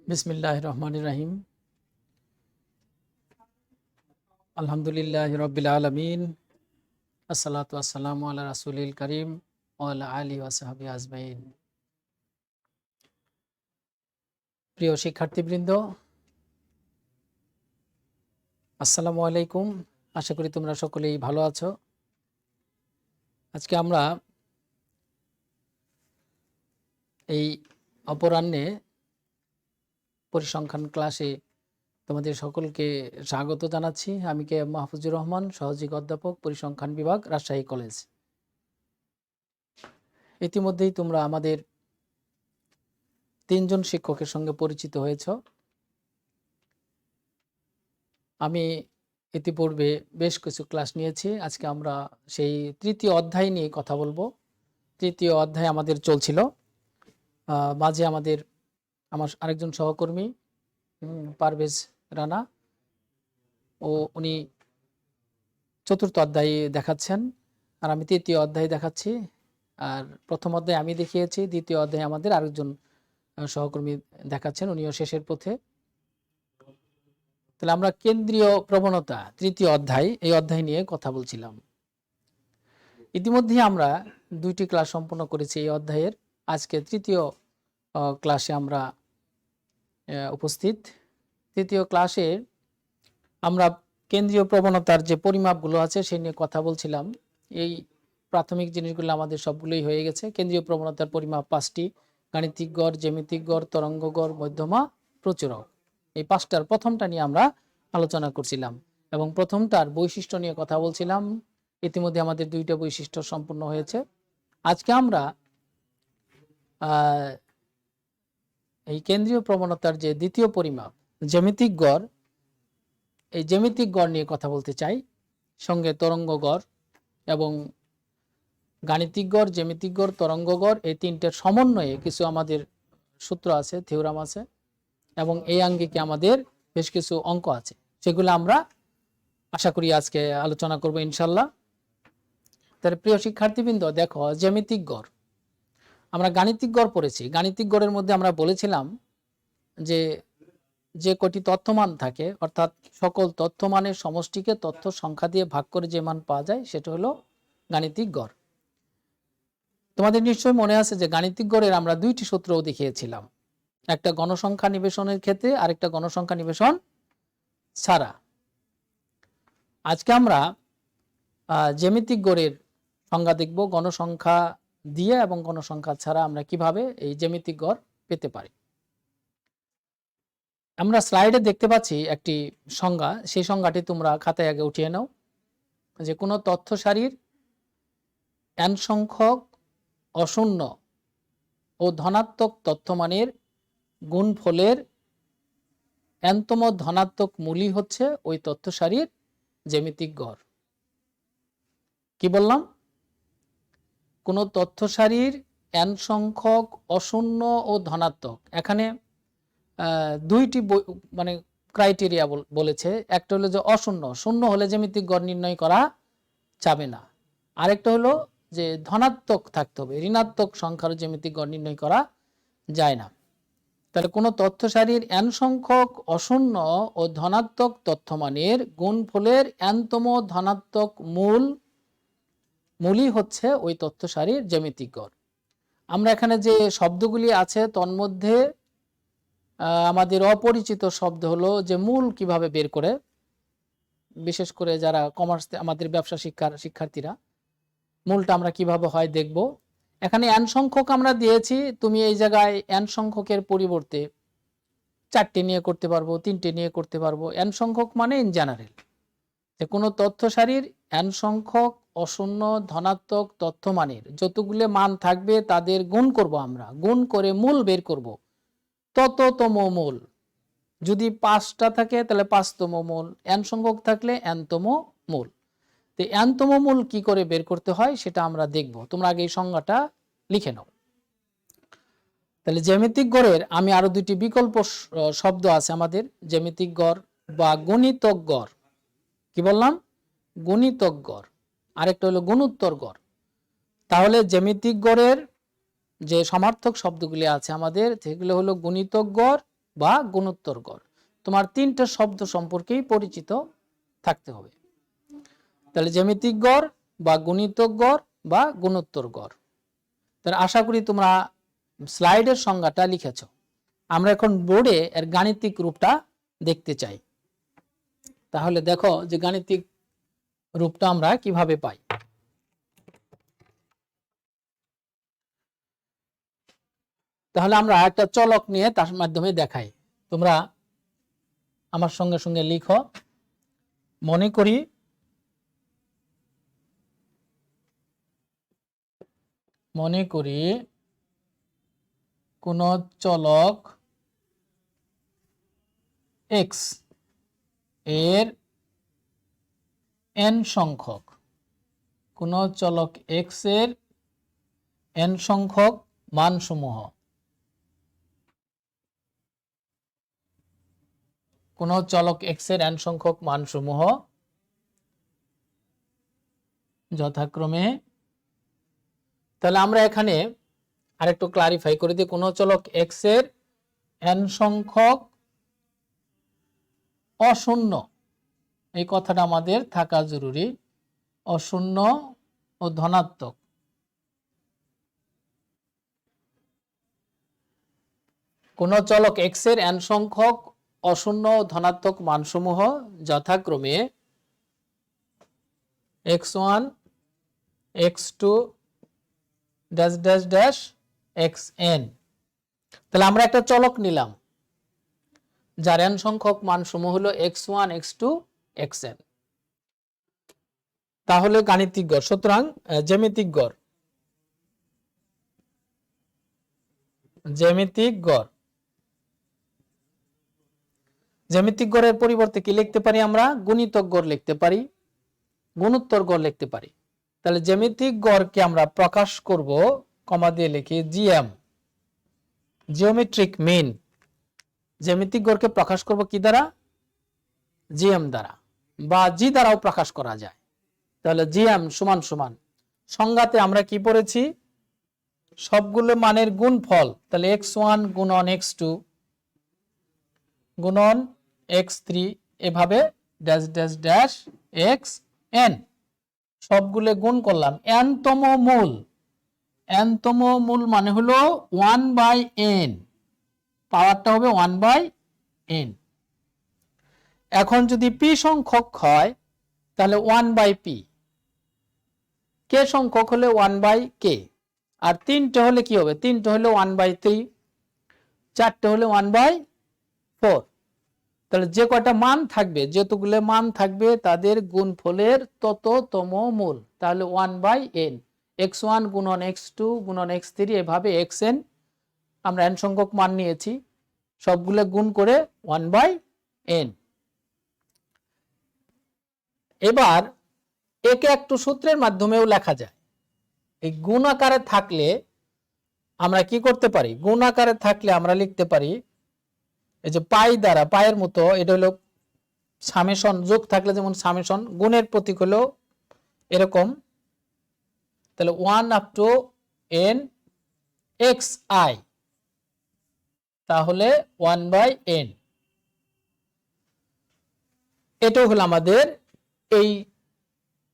বিসমিল্লাহির রহমানির রহিম। আলহামদুলিল্লাহি রাব্বিল আলামিন। আসসালাতু ওয়াসসালামু আলা রাসূলিল কারীম ওয়া আলা আলিহি ওয়া সাহবিহি আজমাইন। প্রিয় শিক্ষার্থীবৃন্দ, আসসালামু আলাইকুম। আশা করি তোমরা সকলেই ভালো আছো। আজকে আমরা এই অপরাহ্নে পরিসংখ্যান ক্লাসে তোমাদের সকলকে স্বাগত জানাচ্ছি। আমি কে মাহফুজুর রহমান, সহযোগী অধ্যাপক, পরিসংখ্যান বিভাগ, রাজশাহী কলেজ। ইতিমধ্যেই তোমরা আমাদের 3 জন শিক্ষকের সঙ্গে পরিচিত হয়েছ। আমি ইতিপূর্বে বেশ কিছু ক্লাস নিয়েছি। আজকে আমরা সেই তৃতীয় অধ্যায় নিয়ে কথা বলবো। তৃতীয় অধ্যায় আমাদের চলছিল। মাঝে আমার আরেকজন সহকর্মী পারভেজ রানা, উনি চতুর্থ অধ্যায় দেখাচ্ছেন, আর আমি তৃতীয় অধ্যায় দেখাচ্ছি। আর প্রথম অধ্যায় আমি দেখিয়েছি, দ্বিতীয় অধ্যায় আমাদের আরেকজন সহকর্মী দেখাচ্ছেন, উনিও শেষের পথে। তাহলে আমরা কেন্দ্রীয় প্রবণতা তৃতীয় অধ্যায়, এই অধ্যায় নিয়ে কথা বলছিলাম। ইতিমধ্যে আমরা 2টি ক্লাস সম্পন্ন করেছি এই অধ্যায়ের। আজকে তৃতীয় ক্লাসে আমরা উপস্থিত। তৃতীয় ক্লাসে আমরা কেন্দ্রীয় প্রবণতার যে পরিমাপগুলো আছে সেই নিয়ে কথা বলছিলাম। এই প্রাথমিক জিনিসগুলো আমাদের সবগুলোই হয়ে গেছে। কেন্দ্রীয় প্রবণতার পরিমাপ 5টি: গাণিতিক গড়, জ্যামিতিক গড়, তরঙ্গ গড়, মধ্যমা, প্রচুরক। এই 5টার প্রথমটা নিয়ে আমরা আলোচনা করছিলাম এবং প্রথমটার বৈশিষ্ট্য নিয়ে কথা বলছিলাম। ইতিমধ্যে আমাদের 2টা বৈশিষ্ট্য সম্পূর্ণ হয়েছে। আজকে আমরা এই কেন্দ্রীয় প্রবণতার যে দ্বিতীয় পরিমাপ জ্যামিতিক গড়, এই জ্যামিতিক গড় নিয়ে কথা বলতে চাই, সঙ্গে তরঙ্গ গড় এবং গাণিতিক গড়, জ্যামিতিক গড়, তরঙ্গ গড়, এই 3টের সমন্বয়ে কিছু আমাদের সূত্র আছে, থিওরাম আছে এবং এই আঙ্গিকে আমাদের বেশ কিছু অঙ্ক আছে, সেগুলো আমরা আশা করি আজকে আলোচনা করব ইনশাল্লাহ। তাহলে প্রিয় শিক্ষার্থীবৃন্দ, দেখো, জ্যামিতিক গড়, আমরা গাণিতিক গড় পড়েছি। গাণিতিক গড়ের মধ্যে আমরা বলেছিলাম যে কটি তথ্যমান থাকে, অর্থাৎ সকল তথ্যমানের সমষ্টিকে তথ্য সংখ্যা দিয়ে ভাগ করে যে মান পাওয়া যায়, সেটা হলো গাণিতিক গড়। তোমাদের নিশ্চয়ই মনে আছে যে গাণিতিক গড়ের আমরা 2টি সূত্রও দেখিয়েছিলাম, একটা গণসংখ্যা নিবেশনের ক্ষেত্রে, আরেকটা গণসংখ্যা নিবেশন ছাড়া। আজকে আমরা জ্যামিতিক গড়ের সংজ্ঞা দেখব, গণসংখ্যা দিয়ে এবং গণসংখ্যা ছাড়া আমরা কিভাবে এই জ্যামিতিক গড় পেতে পারি। আমরা স্লাইডে দেখতে পাচ্ছি একটি সংজ্ঞা, সেই সংজ্ঞাটি তোমরা খাতায় আগে উঠিয়ে নাও। যে কোনো তথ্য সারির n সংখ্যক অশূন্য ও ধনাত্মক তথ্যমানের গুণফলের nতম ধনাত্মক মূলই হচ্ছে ওই তথ্য সারির জ্যামিতিক গড়। কি বললাম? কোন তথ্য সারির n সংখ্যক অশূন্য ও ধনাত্মক, এখানে 2টি মানে ক্রাইটেরিয়া বলেছে। একটা হলো যে অশূন্য, শূন্য হলে জ্যামিতিক গড় নির্ণয় করা যাবে না। আরেকটা হলো যে ধনাত্মক থাকতে হবে, ঋণাত্মক সংখ্যার জ্যামিতিক গড় নির্ণয় করা যায় না। তাহলে কোনো তথ্য সারির n সংখ্যক অশূন্য ও ধনাত্মক তথ্যমানের গুণফলের nতম ধনাত্মক মূলই হচ্ছে ওই তথ্য সারির জ্যামিতিক গড়। আমরা এখানে যে শব্দগুলি আছে তন্মধ্যে আমাদের অপরিচিত শব্দ হলো যে মূল কিভাবে বের করে, বিশেষ করে যারা কমার্স, আমাদের ব্যবসা শিক্ষার্থীরা, মূলটা আমরা কিভাবে হয় দেখব। এখানে n সংখ্যক আমরা দিয়েছি, তুমি এই জায়গায় n সংখ্যকের পরিবর্তে 4টে নিয়ে করতে পারবো, 3টে নিয়ে করতে পারবো। n সংখ্যক মানে ইন জেনারেল যে কোনো তথ্য সারির n সংখ্যক অশূন্য ধনাত্মক তথ্যমানের যতগুলো মান থাকবে তাদের গুণ করব, আমরা গুণ করে মূল বের করব, তততম মূল। যদি 5টা থাকে তাহলে 5তম মূল, n সংখ্যক থাকলে nতম মূল। তো nতম মূল কি করে বের করতে হয় সেটা আমরা দেখব। তোমরা আগে এই সংজ্ঞাটা লিখে নাও। তাহলে জ্যামিতিক গড়ের আমি আরো 2টি বিকল্প শব্দ আছে আমাদের, জ্যামিতিক গড় বা গণিতক গড়। কি বললাম? গণিতক গড়। আরেকটা হলো গুণোত্তর গড়। তাহলে জ্যামিতিক গড়ের যে সমার্থক শব্দগুলি আছে আমাদের, সেগুলো হলো গণিতক গড় বা গুণোত্তর গড়। তোমার তিনটা শব্দ সম্পর্কেই পরিচিত থাকতে হবে। তাহলে জ্যামিতিক গড় বা গুণিতক গড় বা গুণোত্তর গড়। তাহলে আশা করি তোমরা স্লাইডের সংজ্ঞাটা লিখেছ। আমরা এখন বোর্ডে এর গাণিতিক রূপটা দেখতে চাই। তাহলে দেখো যে গাণিতিক রূপটা আমরা কিভাবে পাই। তাহলে আমরা একটা চলক নিয়ে তার মাধ্যমে দেখাই। তোমরা আমার সঙ্গে সঙ্গে লিখো। মনে করি কোন চলক x এর n সংখ্যক, কোন চলক x এর n সংখ্যক মানসমূহ, কোন চলক x এর n সংখ্যক মানসমূহ যথাক্রমে, তাহলে আমরা এখানে আরেকটু ক্লারিফাই করে দিই। কোন চলক x এর n সংখ্যক অশূন্য, এই কথাটা আমাদের থাকা জরুরি, অশূন্য ও ধনাত্মক। কোন চলক x এর n সংখ্যক অশূন্য ও ধনাত্মক মানসমূহ যথাক্রমে x1 x2 dash dash dash xn। তাহলে আমরা একটা চলক নিলাম যার n সংখ্যক মানসমূহ হলো x1 x2 xn। তাহলে গাণিতিক গড়, সুতরাং জ্যামিতিক গড়, জ্যামিতিক গড়, জ্যামিতিক গড়ের পরিবর্তে কি লিখতে পারি আমরা? গুণিতক গড় লিখতে পারি, গুণোত্তর গড় লিখতে পারি। তাহলে জ্যামিতিক গড়কে আমরা প্রকাশ করব কমা দিয়ে লিখি জিএম, জিওমেট্রিক মিন। জ্যামিতিক গড়কে প্রকাশ করব কি দ্বারা? জিএম দ্বারা, বা জি দ্বারাও প্রকাশ করা যায়। তাহলে জিএম সমান সমান, সংজ্ঞাতে আমরা কি পড়েছি? সবগুলো মানের গুণফল। তাহলে x1 গুণন x2 গুণন x3 এভাবে ড্যাশ ড্যাশ ড্যাশ xn, সবগুলো গুণ করলাম। n তম মূল, n তম মূল মানে হলো 1/n, পাওয়ারটা হবে 1/n। এখন যদি p সংখ্যক হয় তাহলে 1/p, k সংখ্যক হলে 1/k, আর তিনটে হলে কি হবে? তিনটে হলে 1/3, চারটে হলে 1/4। তাহলে যে কয়টা মান থাকবে, যতগুলো মান থাকবে তাদের গুণফলের তততম মূল, তাহলে 1/n। x1 গুণন x2 গুণন x3 এভাবে xn, আমরা n সংখ্যক মান নিয়েছি, সবগুলো গুণ করে 1/n। এবার একে একটু সূত্রের মাধ্যমেও লেখা যায়। এই গুণ আকারে থাকলে আমরা কি করতে পারি? গুণ আকারে থাকলে আমরা লিখতে পারি এই যে পাই দ্বারা, পায়ের মতো, এটা হলো সামেশন, যোগ থাকলে যেমন সামেশন, গুণের প্রতীক হলো এরকম। তাহলে 1 up to n xi, তাহলে 1/n। এটাও হলো আমাদের এই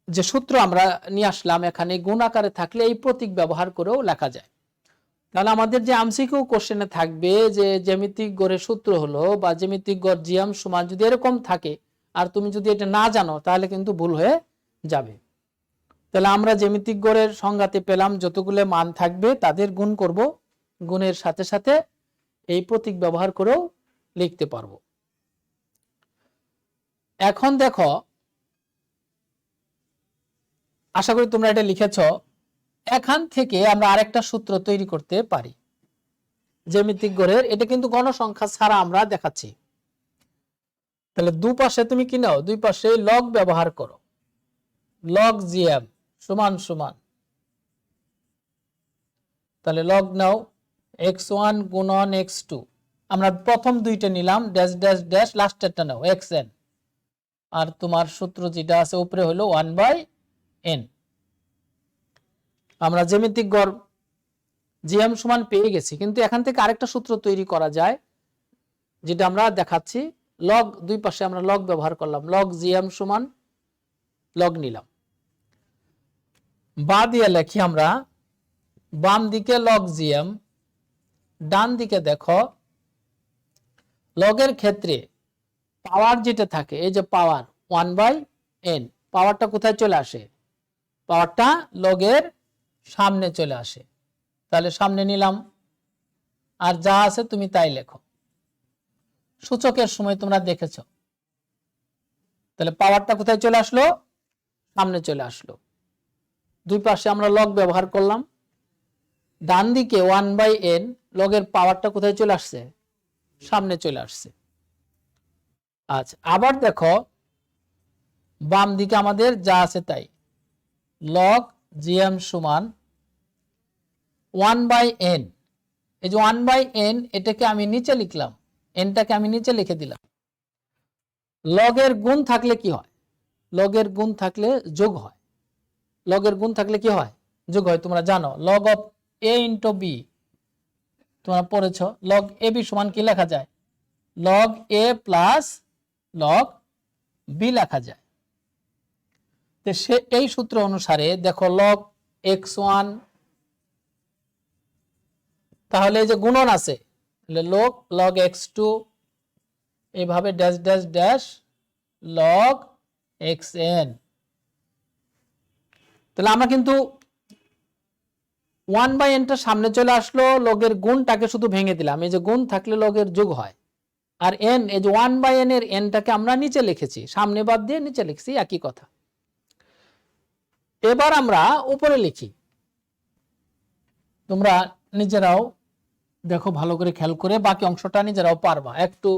যে সূত্র আমরা নিয়ে আসলাম এখানে, গুণ আকারে থাকলে এই প্রতীক ব্যবহার করেও লেখা যায়। তাহলে আমাদের যে এমসিকিউ কোশ্চেনে থাকবে যে জ্যামিতিক গড়ের সূত্র হলো, বা জ্যামিতিক গড় জিএম সমান, যদি এরকম থাকে আর তুমি যদি এটা না জানো তাহলে কিন্তু ভুল হয়ে যাবে। তাহলে আমরা জ্যামিতিক গড়ের সংজ্ঞাতে পেলাম যতগুলো মান থাকবে তাদের গুণ করব, গুণের সাথে সাথে এই প্রতীক ব্যবহার করেও লিখতে পারবো। এখন দেখো, আশা করি তোমরা এটা লিখেছ। এখান থেকে আমরা আরেকটা সূত্র তৈরি করতে পারি জ্যামিতিক গড়ের, এটা কিন্তু গণসংখ্যা ছাড়া আমরা দেখাচ্ছি। তাহলে দুপাশে তুমি কি নাও? দুই পাশে লগ ব্যবহার করো, লগ জিএম সমান সমান, তাহলে লগ নাও x1 গুণন x2, আমরা প্রথম দুইটা নিলাম, ড্যাশ ড্যাশ ড্যাশ লাস্টেরটা নাও xn, আর তোমার সূত্র যেটা আছে উপরে হলো 1/n। আমরা জ্যামিতিক গড় জিএম সমান পেয়ে গেছি, কিন্তু এখান থেকে আরেকটা সূত্র তৈরি করা যায়, যেটা আমরা দেখাচ্ছি, লগ দুই পাশে আমরা লগ ব্যবহার করলাম, লগ জিএম সমান লগ নিলাম। বা দিয়ে লেখি আমরা, বাম দিকে লগ জিএম, ডান দিকে দেখো লগের ক্ষেত্রে পাওয়ার যেটা থাকে, এই যে পাওয়ার 1/n, পাওয়ারটা কোথায় চলে আসে? পাওয়ারটা লগের সামনে চলে আসে। তাহলে সামনে নিলাম, আর যা আছে তুমি তাই লেখো। সূচকের সময় তোমরা দেখেছো, তাহলে পাওয়ারটা কোথায় চলে আসলো? সামনে চলে আসলো। দুই পাশে আমরা লগ ব্যবহার করলাম। ডান দিকে 1/n, লগের পাওয়ারটা কোথায় চলে আসছে? সামনে চলে আসছে। আচ্ছা, আবার দেখো বাম দিকে আমাদের যা আছে তাই, লগ জিএম সমান 1/n। এই যে 1/n, এটাকে আমি নিচে লিখলাম, এনটাকে আমি নিচে লিখে দিলাম। লগের গুণ থাকলে কি হয়? লগের গুণ থাকলে যোগ হয়। লগের গুণ থাকলে কি হয়? যোগ হয়। তোমরা জানো log of A into B, তোমরা পড়েছ। লগ এ বি সমান কি লেখা যায়? Log A plus log B লেখা যায়। তো সে এই সূত্র অনুসারে দেখো লগ x1, তাহলে এই যে গুণন আছে, লগ লগ x2, এইভাবে dash dash dash log xn। তাহলে আমরা কিন্তু 1/nটা সামনে চলে আসলো, লগের গুণটাকে শুধু ভেঙে দিলাম। এই যে গুণ থাকলে লগের যোগ হয়। আর n, এই যে 1/n এর nটাকে আমরা নিচে লিখেছি, সামনে বাদ দিয়ে নিচে লিখছি, একই কথা। এবার আমরা উপরে লিখি, তোমরা নিজেরাও দেখো ভালো করে খেয়াল করে, বাকি অংশটা নিজেরাও পারবা একটু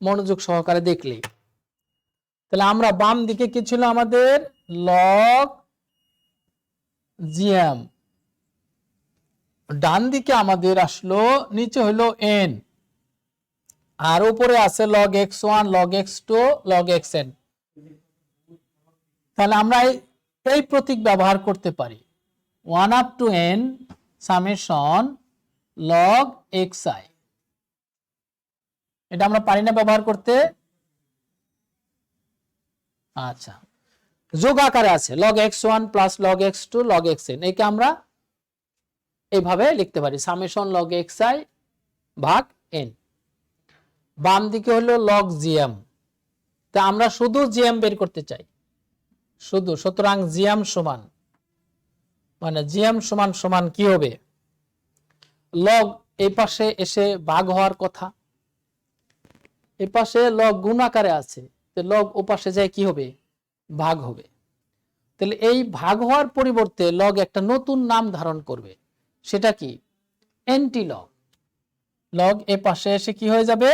মনোযোগ সহকারে দেখলেই। তাহলে আমরা বাম দিকে কি ছিল আমাদের? লগ জিএম, ডান দিকে আমাদের আসলো নিচে হলো n, আর উপরে আছে log x1, log x2, log xn। তাহলে আমরা এই প্রতীক ব্যবহার করতে পারি, 1 up to n summation log xi। এটা আমরা পারি না ব্যবহার করতে? আচ্ছা, যোগ আকারে আছে log x1 plus log x2 log xn, একে আমরা এইভাবে লিখতে পারি, সামেশন লগ xi ভাগ n। বাম দিকে হলো লগ জিএম, তা আমরা শুধু জিএম বের করতে চাই, শুধু। সুতরাং জিএম সমান, মানে জিএম সমান সমান কি হবে? লগ এই পাশে এসে ভাগ হওয়ার কথা, এই পাশে লগ গুণ আকারে আছে, তো লগ ও পাশে যায় কি হবে? ভাগ হবে। তাহলে এই ভাগ হওয়ার পরিবর্তে লগ একটা নতুন নাম ধারণ করবে, সেটা কি? Anti log. লগ এ পাশে এসে কি হয়ে যাবে?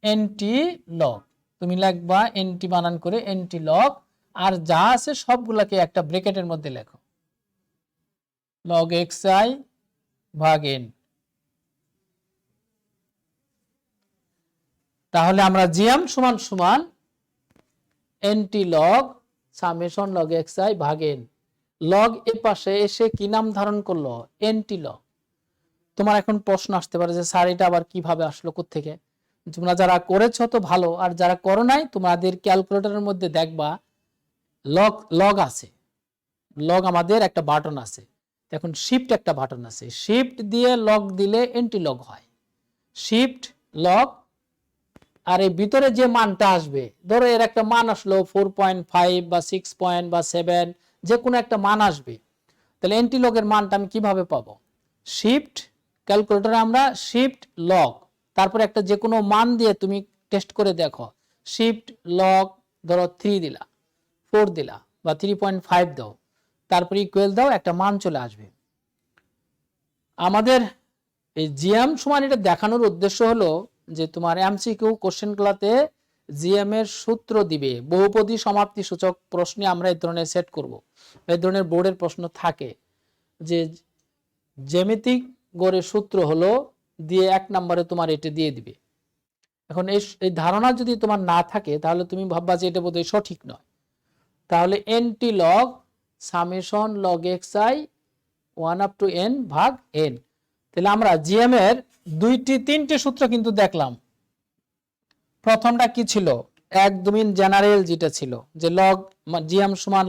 Anti log. তুমি লিখবা এন্টি বানান করে, এন্টি লগ, আর যা আছে সবগুলোকে একটা ব্র্যাকেটের মধ্যে লেখো, লগ xi ভাগ n। তাহলে আমরা জিএম সমান সমান anti log summation log xi ভাগ n। লগ এর পাশে এসে কি নাম ধারণ করলো? Anti log. তোমার এখন প্রশ্ন আসতে পারে যে স্যার এটা আবার কিভাবে আসলো, কোত্থেকে? তোমরা যারা করেছো তো ভালো, আর যারা করো নাই তোমাদের ক্যালকুলেটরের মধ্যে দেখবা লগ লগ আছে, লগ আমাদের একটা বাটন আছে, এখন শিফট একটা বাটন আছে, শিফট দিয়ে লগ দিলে এন্টি লগ হয়, শিফট লগ। আর এই ভিতরে যে মানটা আসবে, ধরো এর একটা মান আসলো 4.5 বা 6 পয়েন্ট বা 7, যে কোনো একটা মান আসবে, তাহলে এন্টি লগের মানটা আমি কিভাবে পাবো? শিফট, ক্যালকুলেটরে আমরা শিফট লগ, তারপরে একটা যে কোনো মান দিয়ে তুমি টেস্ট করে দেখো, শিফট লগ ধরো 3 দিলা, 4 দিলা বা 3.5 দাও, তারপরে ইকুয়াল দাও, একটা মান চলে আসবে। আমাদের এই জিএম সমান এটা দেখানোর উদ্দেশ্য হলো যে তোমার এমসিকিউ কোশ্চেনগুলোতে জিএম এর সূত্র দিবে, বহুপদী সমাপ্তি সূচক প্রশ্নে আমরা এই ধরনের সেট করব। এই ধরনের বোর্ডের প্রশ্ন থাকে যে জ্যামিতিক গড়ের সূত্র হলো দিয়ে 1 নম্বরে তোমার এটা দিয়ে দিবে। এখন এই ধারণা যদি তোমার না থাকে তাহলে তুমি ভাববা যে এটা বোধহয় সঠিক নয়। তাহলে anti log summation log xi 1 up to n ভাগ n। তাহলে আমরা জিএম এর 2-3টে সূত্র কিন্তু দেখলাম, প্রথমটা কি ছিল, একদমই জেনারেল যেটা ছিল যে লগ জিএম সমান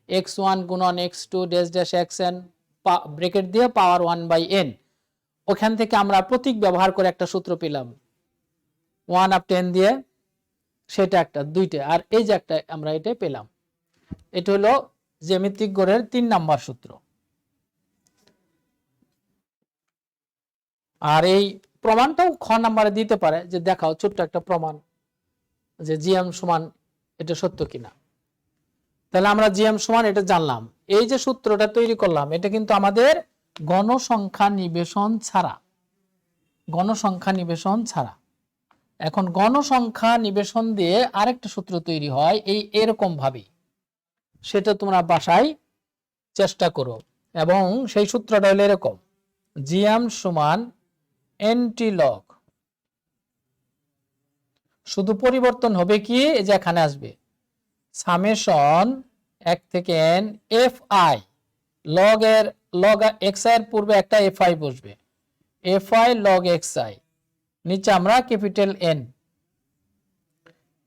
x1 গুণন x2 dash dash xn bracket দিয়ে পাওয়ার 1/n। ওখান থেকে আমরা প্রতীক ব্যবহার করে একটা সূত্র পেলাম 1/10 দিয়ে, সেটা একটা দুইটা, আর এই যে একটা আমরা এটা পেলাম। এটা হলো জ্যামিতিক গড়ের 3 নাম্বার সূত্র। আর এই প্রমাণটাও খ নাম্বারে দিতে পারে যে দেখাও ছোট্ট একটা প্রমাণ যে জিএম সমান এটা সত্য কিনা। তাহলে আমরা জিএম সমান এটা জানলাম। এই যে সূত্রটা তৈরি করলাম এটা কিন্তু আমাদের গণসংখ্যা নিবেশন ছাড়া, গণসংখ্যা নিবেশন ছাড়া। এখন গণসংখ্যা নিবেশন দিয়ে আরেকটা সূত্র তৈরি হয় এই এরকম ভাবে, সেটা তোমরা বাসায় চেষ্টা করো। এবং সেই সূত্রটা হলো এরকম, জিএম সমান এনটি লগ, শুধু পরিবর্তন হবে কি এই যে এখানে আসবে সামেশন 1 থেকে n F I, log X I এর পূর্বে একটা এফ আই বসবে, F I log X I, নিচে আমরা ক্যাপিটাল এন,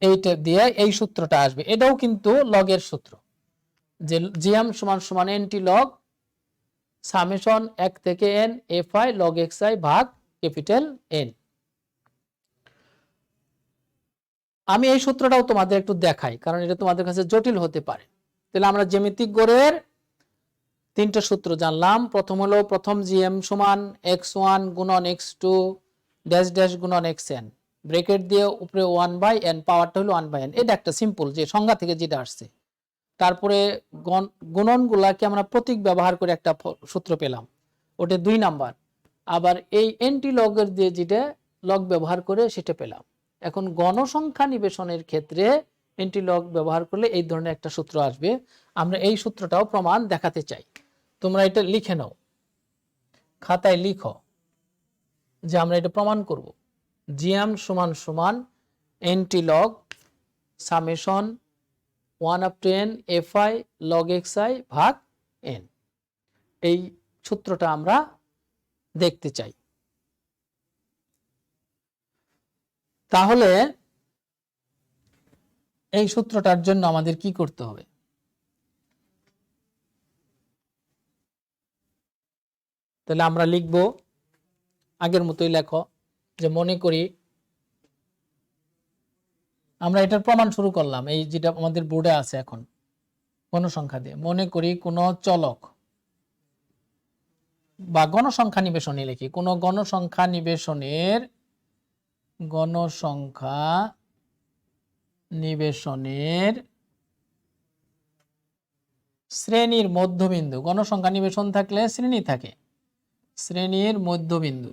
এইটা দিয়ে এই সূত্রটা আসবে। এটাও কিন্তু লগের সূত্র যে জিএম সমান সমান এনটি লগ সামেশন 1 থেকে n F I log X I ভাগ ক্যাপিটাল এন। আমি এই সূত্রটাও তোমাদের একটু দেখাই কারণ এটা তোমাদের কাছে জটিল হতে পারে। তাহলে আমরা জ্যামিতিক গড়ের 3টা সূত্র জানলাম। প্রথম হলো প্রথম জিএম সমান x1 গুণন x2 ড্যাশ ড্যাশ গুণন xn, ব্রেকেট দিয়ে উপরে 1/n, পাওয়ারটা হলো 1/n। এটা একটা সিম্পল যে সংজ্ঞা থেকে যেটা আসছে। তারপরে গুণনগুলাকে আমরা প্রতীক ব্যবহার করে একটা সূত্র পেলাম, ওটা 2 নাম্বার। আবার এই এনটি লগের দিয়ে যেটা লগ ব্যবহার করে সেটা পেলাম। এখন গণসংখ্যা নিবেশনের ক্ষেত্রে এনটি লগ ব্যবহার করলে এই ধরনের একটা সূত্র আসবে। আমরা এই সূত্রটাও প্রমাণ দেখাতে চাই। তোমরা এটা লিখে নাও, খাতায় লিখো যে আমরা এটা প্রমাণ করব। জিএম সমান সমান N T log summation 1/10 fi log xi ভাগ n, এই সূত্রটা আমরা দেখতে চাই। তাহলে এই সূত্রটার জন্য আমাদের কি করতে হবে? তাহলে আমরা লিখব আগের মতোই লেখো যে মনে করি আমরা এটার প্রমাণ শুরু করলাম, এই যেটা আমাদের বোর্ডে আছে এখন গণসংখ্যা দিয়ে। মনে করি কোন চলক বা গণসংখ্যা নিবেশনে লিখি, কোন গণসংখ্যা নিবেশনের শ্রেণীর মধ্যবিন্দু, গণসংখ্যা নিবেশন থাকলে শ্রেণী থাকে, শ্রেণীর মধ্যবিন্দু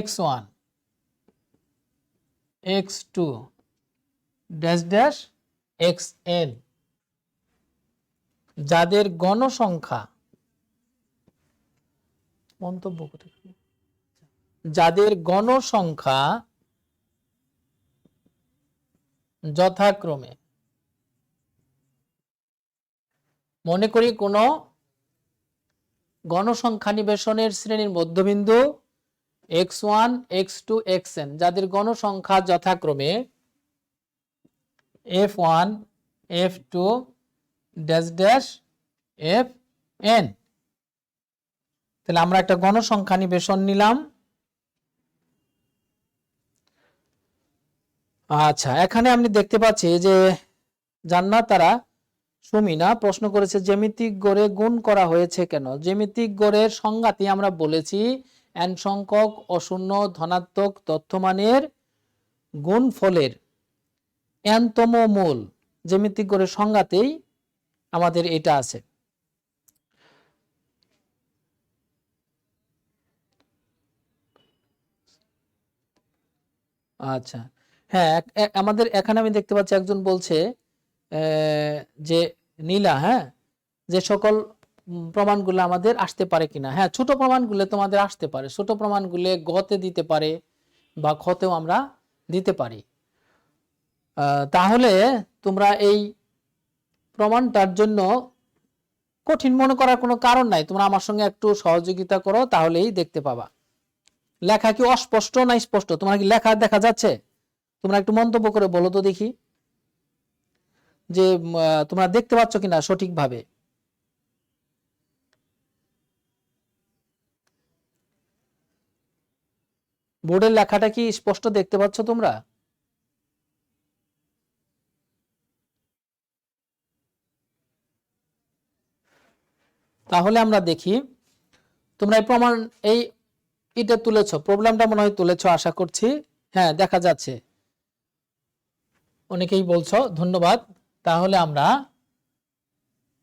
x1 x2 dash dash xn, যাদের গণসংখ্যা যথাক্রমে, মনে করি কোন গণসংখ্যা নিবেশনের শ্রেণীর মধ্যবিন্দু x1 x2 xn, যাদের গণসংখ্যা যথাক্রমে f1 f2 dash dash fn। তাহলে আমরা একটা গণসংখ্যা নিবেশন নিলাম। আচ্ছা, এখানে আমি দেখতে পাচ্ছি যে জান্নাত তারা সুমিনা প্রশ্ন করেছে জ্যামিতিক গড়ে গুণ করা হয়েছে কেন? জ্যামিতিক গড়ের সংজ্ঞাতে আমরা বলেছি n সংখ্যক অশূন্য ধনাত্মক তথ্যমানের গুণফলের n তম মূল। জ্যামিতিক গড়ের সংজ্ঞাতেই আমাদের এটা আছে। আচ্ছা, হ্যাঁ, আমাদের এখানে আমি দেখতে পাচ্ছি একজন বলছে যে নীলা, হ্যাঁ, যে সকল প্রমাণগুলো আমাদের আসতে পারে কিনা। হ্যাঁ, ছোট প্রমাণগুলো তোমাদের আসতে পারে, ছোট প্রমাণগুলো গতে দিতে পারে বা খতেও আমরা দিতে পারি। তাহলে তোমরা এই প্রমাণটার জন্য কঠিন মনে করার কোনো কারণ নাই, তোমরা আমার সঙ্গে একটু সহযোগিতা করো তাহলেই দেখতে পাবা। লেখা কি অস্পষ্ট না স্পষ্ট? তোমার কি লেখা দেখা যাচ্ছে? তোমরা একটু মন্তব্য করে বলো তো দেখি যে তোমরা দেখতে পাচ্ছ কিনা সঠিকভাবে। বোর্ডের লেখাটা কি স্পষ্ট দেখতে পাচ্ছ তোমরা? তাহলে আমরা দেখি তোমরা এই প্রমাণ এটা তুলেছ, প্রবলেমটা মনে হয় তুলেছ আশা করছি। হ্যাঁ, দেখা যাচ্ছে, অনেকেই বলছো, ধন্যবাদ। তাহলে আমরা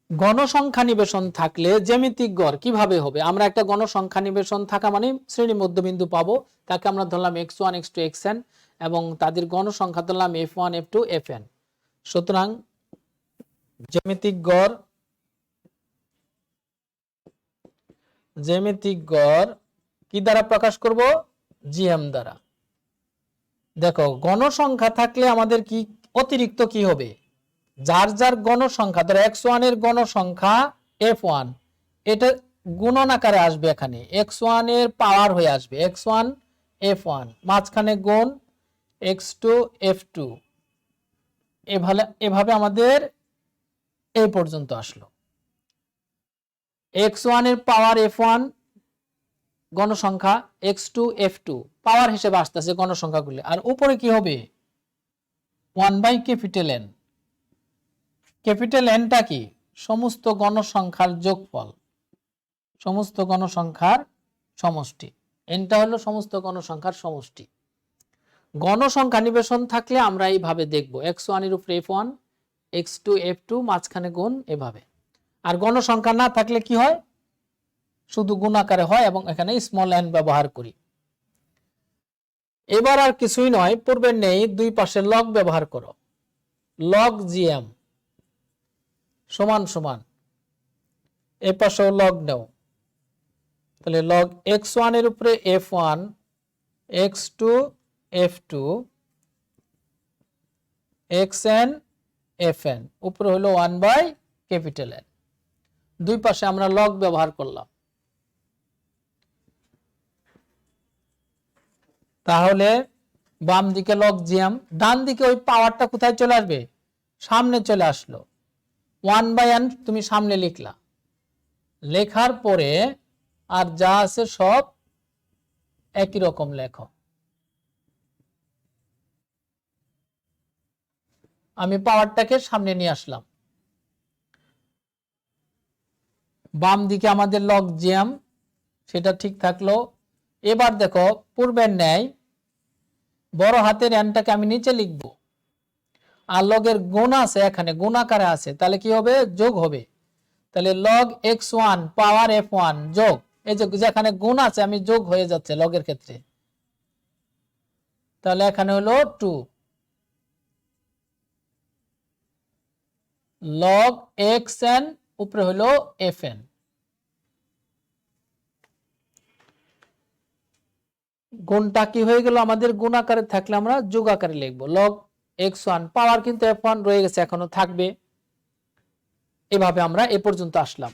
গণসংখ্যা নিবেশন থাকলে জ্যামিতিক গড় কিভাবে হবে? আমরা একটা গণসংখ্যা নিবেশন থাকা মানে শ্রেণী মধ্যবিন্দু পাবো, তাকে আমরা ধরলাম x1 x2 xn এবং তাদের গণসংখ্যা ধরলাম f1 f2 fn। সুতরাং জ্যামিতিক গড় কি দ্বারা প্রকাশ করব? জিএম দ্বারা। দেখো, গণসংখ্যা থাকলে আমাদের কি অতিরিক্ত কি হবে? যার যার গণসংখ্যা, ধরো x1 এর গণসংখ্যা f1, এটা গুণন আকারে আসবে, এখানে x1 এর পাওয়ার হয়ে আসবে x1 f1, মাঝখানে গুণ x2 f2, এভাবে আমাদের এই পর্যন্ত আসলো। x1 এর পাওয়ার f1 গণসংখ্যা, x2 f2 পাওয়ার হিসেবে আসতেছে গণসংখ্যাগুলি, আর উপরে কি হবে? 1/N। ক্যাপিটাল এনটা কি? সমস্ত গণসংখ্যার যোগফল, সমস্ত গণসংখ্যার সমষ্টি। এনটা হলো সমস্ত গণসংখ্যার সমষ্টি। গণসংখ্যা নিবেশন থাকলে আমরা এইভাবে দেখব, x1 এর উপরে f1, x2 f2 মাঝখানে গুণ, এভাবে। আর গণসংখ্যা না থাকলে কি হয়? শুধু গুণ আকারে হয় এবং এখানে স্মল এন ব্যবহার করি। এবার আর কিছুই নয়, পূর্বের নেই, দুই পাশে লগ ব্যবহার করো। লগ জিএম সমান সমান এ পাশেও লগ নেও, তাহলে লগ x1 এর উপরে f1, x2 f2 xn fn, উপরে হলো 1/N। দুই পাশে আমরা লগ ব্যবহার করলাম। তাহলে বাম দিকে লগ জিএম, ডান দিকে ওই পাওয়ারটা কোথায় চলে আসবে? সামনে চলে আসলো। 1/N তুমি সামনে লিখলা, লেখার পরে আর যা আছে সব একই রকম লেখো। আমি পাওয়ারটাকে সামনে নিয়ে আসলাম। বাম দিকে আমাদের লগ জিএম, সেটা ঠিক থাকলো। এবার দেখো, পূর্বের ন্যায় বড় হাতের এনটাকে আমি নিচে লিখব, আর লগের গুণ আছে এখানে, গুণ আকারে আছে, তাহলে কি হবে? যোগ হবে। তাহলে লগ x1 পাওয়ার f1 যোগ, এই যে যেখানে গুণ আছে আমি যোগ হয়ে যাচ্ছে লগের ক্ষেত্রে, তাহলে এখানে হলো 2 লগ xn উপরে হলো fn। গুণটা কি হয়ে গেল আমাদের? গুণ আকারে থাকলে আমরা যোগ আকারে লিখবো। লগ x1 পাওয়ার কিন্তু f1 রয়ে গেছে, এখনো থাকবে। এভাবে আমরা এ পর্যন্ত আসলাম।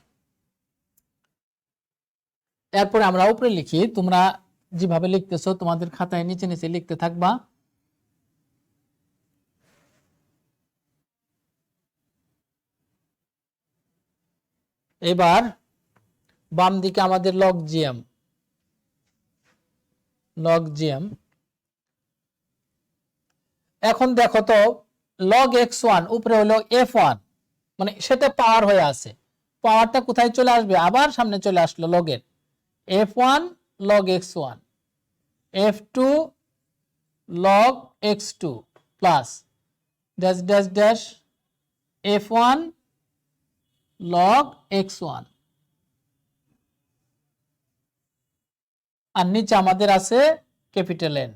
এরপরে আমরা উপরে লিখি, তোমরা যেভাবে লিখতেছো তোমাদের খাতায় নিচে নিচে লিখতে থাকবা। এবার বাম দিকে আমাদের লগ জিএম, এখন দেখো তো, লগ x1 উপরে হলো f1, মানে সেটা পাওয়ার হয়ে আছে, পাওয়ারটা কোথায় চলে আসবে? আবার সামনে চলে আসলো লগের, f1 log x1 f2 log x2 plus dash dash dash f1 log x1, আর নিচে আমাদের আছে ক্যাপিটাল এন।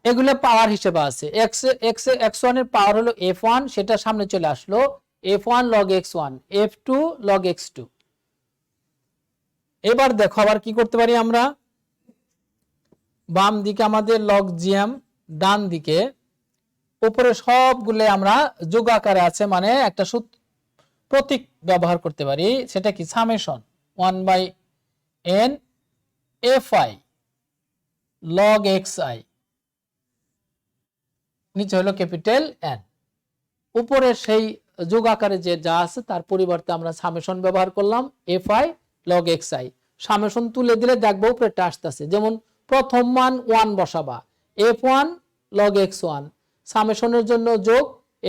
এগুলো পাওয়ার হিসেবে আছে। x1 এর পাওয়ার হলো f1, সেটা সামনে চলে আসলো, f1 log x1 f2 log x2। এবার দেখো আবার কি করতে পারি আমরা, বাম দিকে আমাদের লগ জিএম, ডান দিকে উপরে সবগুলো আমরা যোগ আকারে আছে, মানে একটা প্রতীক ব্যবহার করতে পারি, সেটা কি? Summation 1/n N F I log X I, নিচে হলো ক্যাপিটাল এন। উপরে সেই যোগ আকারে যে যা আছে তার পরিবর্তে আমরা সামেশন ব্যবহার করলাম, F I log X I. Summation তুলে দিলে দেখবো উপরেটা আসতেছে, যেমন প্রথম মান 1 বসাবা, F one log X one, সামেশনের জন্য যোগ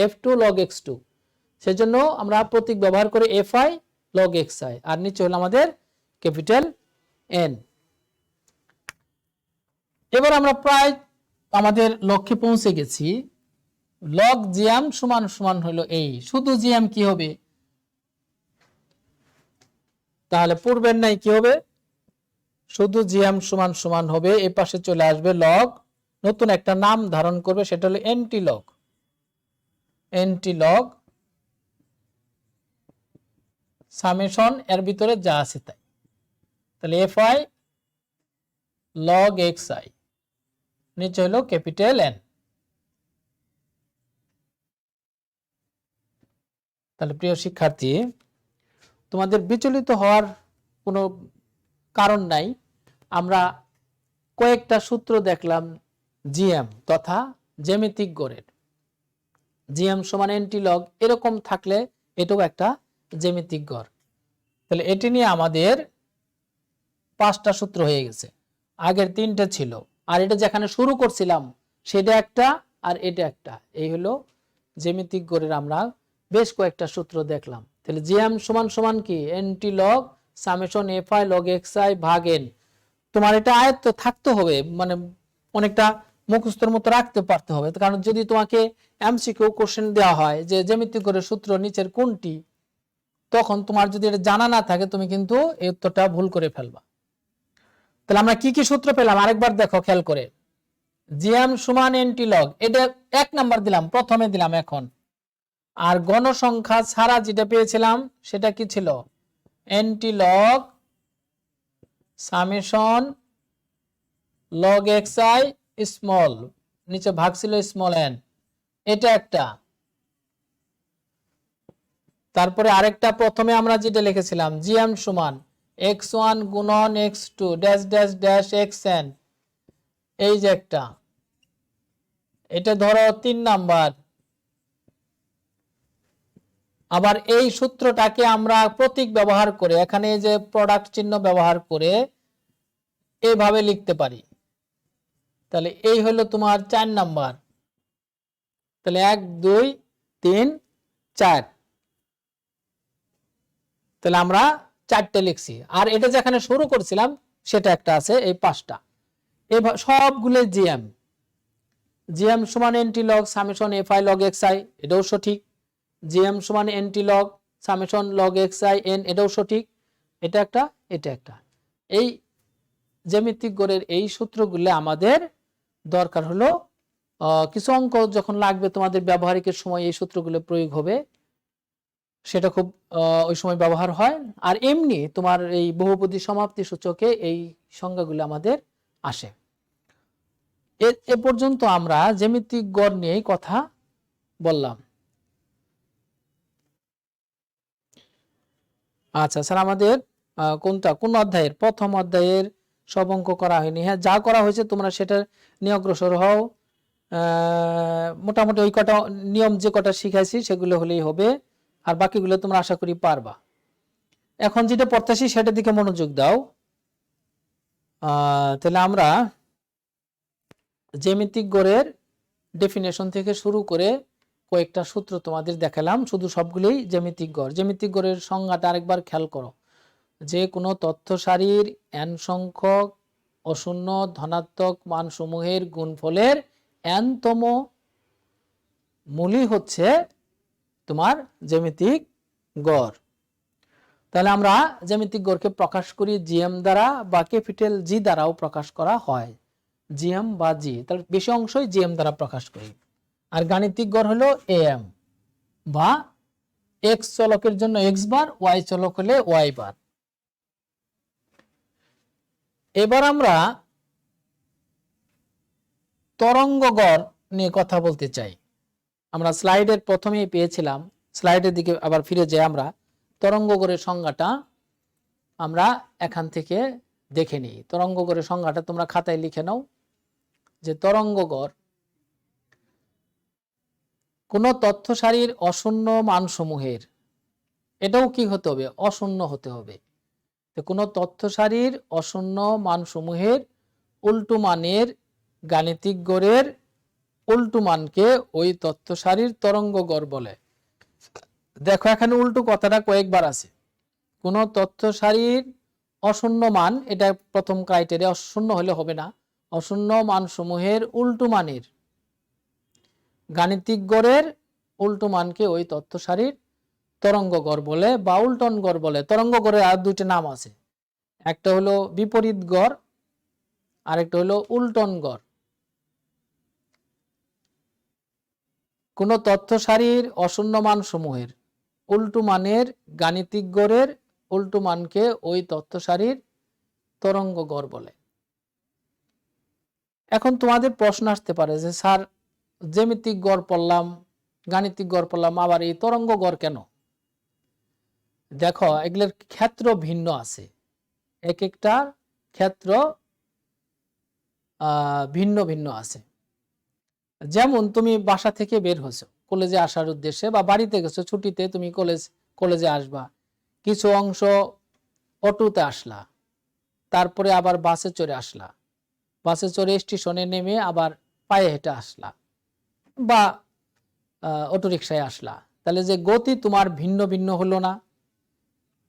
F two log X two, সেজন্য আমরা প্রতীক ব্যবহার করে F I log X I, আর নিচে হলো আমাদের ক্যাপিটাল এন। এবার আমরা প্রায় আমাদের লক্ষ্যে পৌঁছে গেছি। লগ জিএম সমান সমান হলো এই, শুধু জিএম কি হবে, তাহলে পূর্বের নাই কি হবে, শুধু জিএম সমান সমান হবে, এই পাশে চলে আসবে লগ, নতুন একটা নাম ধারণ করবে, সেটা হলো anti log. Anti log summation এর ভিতরে যা আছে তাই, তাহলে F I log X I, নিচে হলো ক্যাপিটাল এন। তাহলে প্রিয় শিক্ষার্থী, তোমাদের বিচলিত হওয়ার কোনো কারণ নাই। আমরা কয়েকটা সূত্র দেখলাম জিএম তথা জ্যামিতিক গড়ের, জিএম সমান এন্টি লগ, এরকম থাকলে এটাও একটা জ্যামিতিক গড়। তাহলে এটি নিয়ে আমাদের 5টা সূত্র হয়ে গেছে, আগের 3টে ছিল, আর এটা যেখানে শুরু করছিলাম সেটা একটা আর এটা একটা, এই হলো জ্যামিতিক গড়ের আমরা বেশ কয়েকটা সূত্র দেখলাম। তাহলে জিএম সমান সমান কি, anti log summation F I log X I ভাগ এন। তোমার এটা আয়ত্ত থাকতে হবে, মানে অনেকটা মুখস্থের মতো রাখতে পারতে হবে, কারণ যদি তোমাকে এমসিকিউ কোশ্চেন দেওয়া হয় যে জ্যামিতিক গড়ের সূত্র নিচের কোনটি, তখন তোমার যদি এটা জানা না থাকে তুমি কিন্তু এই উত্তরটা ভুল করে ফেলবা। তাহলে আমরা কি কি সূত্র পেলাম আরেকবার দেখো খেয়াল করে। জিএম সমান এন্টি লগ, এটা 1 নাম্বার দিলাম, প্রথমে দিলাম এখন। আর গণসংখ্যা ছাড়া যেটা পেয়েছিলাম সেটা কি ছিল, anti log summation log X I small, নিচে ভাগ ছিল স্মল এন, এটা একটা। তারপরে আরেকটা প্রথমে আমরা যেটা লিখেছিলাম জিএম সমান x1 গুণন x2 dash dash dash xn, এই যে একটা, এটা ধরো 3 নাম্বার। আবার এই সূত্রটাকে আমরা প্রতীক ব্যবহার করে, এখানে যে প্রোডাক্ট চিহ্ন ব্যবহার করে এইভাবে লিখতে পারি, তাহলে এই হলো তোমার 4 নাম্বার। তাহলে 1 2 3 4, তাহলে আমরা 4টে লিখছি, আর এটা যেখানে শুরু করছিলাম সেটা একটা আছে, এই 5টা। সবগুলো জিএম, জিএম সমান anti log summation F I log X I, এটাও সঠিক। জিএম সমান anti log summation log X I N, এটাও সঠিক। এটা একটা, এটা একটা। এই জ্যামিতিক গড়ের এই সূত্রগুলো আমাদের দরকার হলো, কিছু অঙ্ক যখন লাগবে তোমাদের ব্যবহারিকের সময় এই সূত্রগুলো প্রয়োগ হবে, সেটা খুব ওই সময় ব্যবহার হয়। আর এমনি তোমার এই বহুপদী সমাপ্তি সূচকে এই সংজ্ঞাগুলো আমাদের আসে। এ পর্যন্ত আমরা জ্যামিতিক গড় নিয়েই কথা বললাম। আচ্ছা স্যার, আমাদের কোন অধ্যায়ের, প্রথম অধ্যায়ের সব অঙ্ক করা হয়নি। হ্যাঁ, যা করা হয়েছে তোমরা সেটা নিয়ে অগ্রসর হও। মোটামুটি ওই কটা নিয়ম যে কটা শিখাইছি সেগুলো হলেই হবে, আর বাকিগুলো তোমরা আশা করি পারবা। এখন যেটা পড়তেছি সেটার দিকে মনোযোগ দাও। তাহলে আমরা জ্যামিতিক গড়ের ডেফিনেশন থেকে শুরু করে কয়েকটা সূত্র তোমাদের দেখালাম, শুধু সবগুলোই জ্যামিতিক গড়। জ্যামিতিক গড়ের সংজ্ঞাটা আরেকবার খেয়াল করো, যে কোনো তথ্য সারির n সংখ্যক অশূন্য ধনাত্মক মানসমূহের গুণফলের n-তম মূলই হচ্ছে তোমার জ্যামিতিক গড়। তাহলে আমরা জ্যামিতিক গড়কে প্রকাশ করি জিএম দ্বারা, বা ক্যাপিটাল জি দ্বারাও প্রকাশ করা হয়, জিএম বা জি, তাহলে বেশি অংশই জিএম দ্বারা প্রকাশ করি। আর গাণিতিক গড় হলো এএম, বা এক্স চলকের জন্য এক্স বার, ওয়াই চলক হলে ওয়াই বার। এবার আমরা তরঙ্গ গড় নিয়ে কথা বলতে চাই। আমরা স্লাইডের প্রথমেই পেয়েছিলাম, স্লাইডের দিকে আবার ফিরে যাই। আমরা তরঙ্গ গড়ের সংজ্ঞাটা আমরা এখান থেকে দেখে নিই। তরঙ্গগড়ের সংজ্ঞাটা তোমরা খাতায় লিখে নাও যে তরঙ্গগড় কোন তথ্য সারির অশূন্য মানসমূহের, এটাও কি হতে হবে? অশূন্য হতে হবে। কোন তথ্য সারির অশূন্য মানসমূহের উল্টো মানের গাণিতিক গড়ের উল্টো মানকে ওই তথ্য সারির তরঙ্গ গড় বলে। দেখো এখানে উল্টো কথাটা কয়েকবার আছে। কোন তথ্য সারির অশূন্য মান, এটা প্রথম ক্রাইটেরিয়া, অশূন্য হলে হবে না। অশূন্য মানসমূহের উল্টো মানের গাণিতিক গড়ের উল্টো মানকে ওই তথ্য সারির তরঙ্গ গড় বলে বা উল্টন গড় বলে। তরঙ্গ গড়ের আর দুইটা নাম আছে, একটা হলো বিপরীত গড়, আরেকটা হলো উল্টন গড়। কোন তথ্য সারির অশূন্য মান সমূহের উল্টো মানের গাণিতিক গড়ের উল্টো মানকে ওই তথ্য সারির তরঙ্গ গড় বলে। এখন তোমাদের প্রশ্ন আসতে পারে যে স্যার, জ্যামিতিক গড় পড়লাম, গাণিতিক গড় পড়লাম, আবার এই তরঙ্গ গড় কেন? দেখো এগুলোর ক্ষেত্র ভিন্ন আছে, এক একটা ক্ষেত্র ভিন্ন ভিন্ন আছে। যেমন তুমি বাসা থেকে বের হয়েছো কলেজে আসার উদ্দেশ্যে, বা বাড়িতে গেছো ছুটিতে, তুমি কলেজে আসবা, কিছু অংশ অটোতে আসলা, তারপরে আবার বাসে চড়ে আসলা, বাসে চড়ে স্টেশনে নেমে আবার পায়ে হেঁটে আসলা বা অটোরিকশায় আসলা, তাহলে যে গতি তোমার ভিন্ন ভিন্ন হলো না?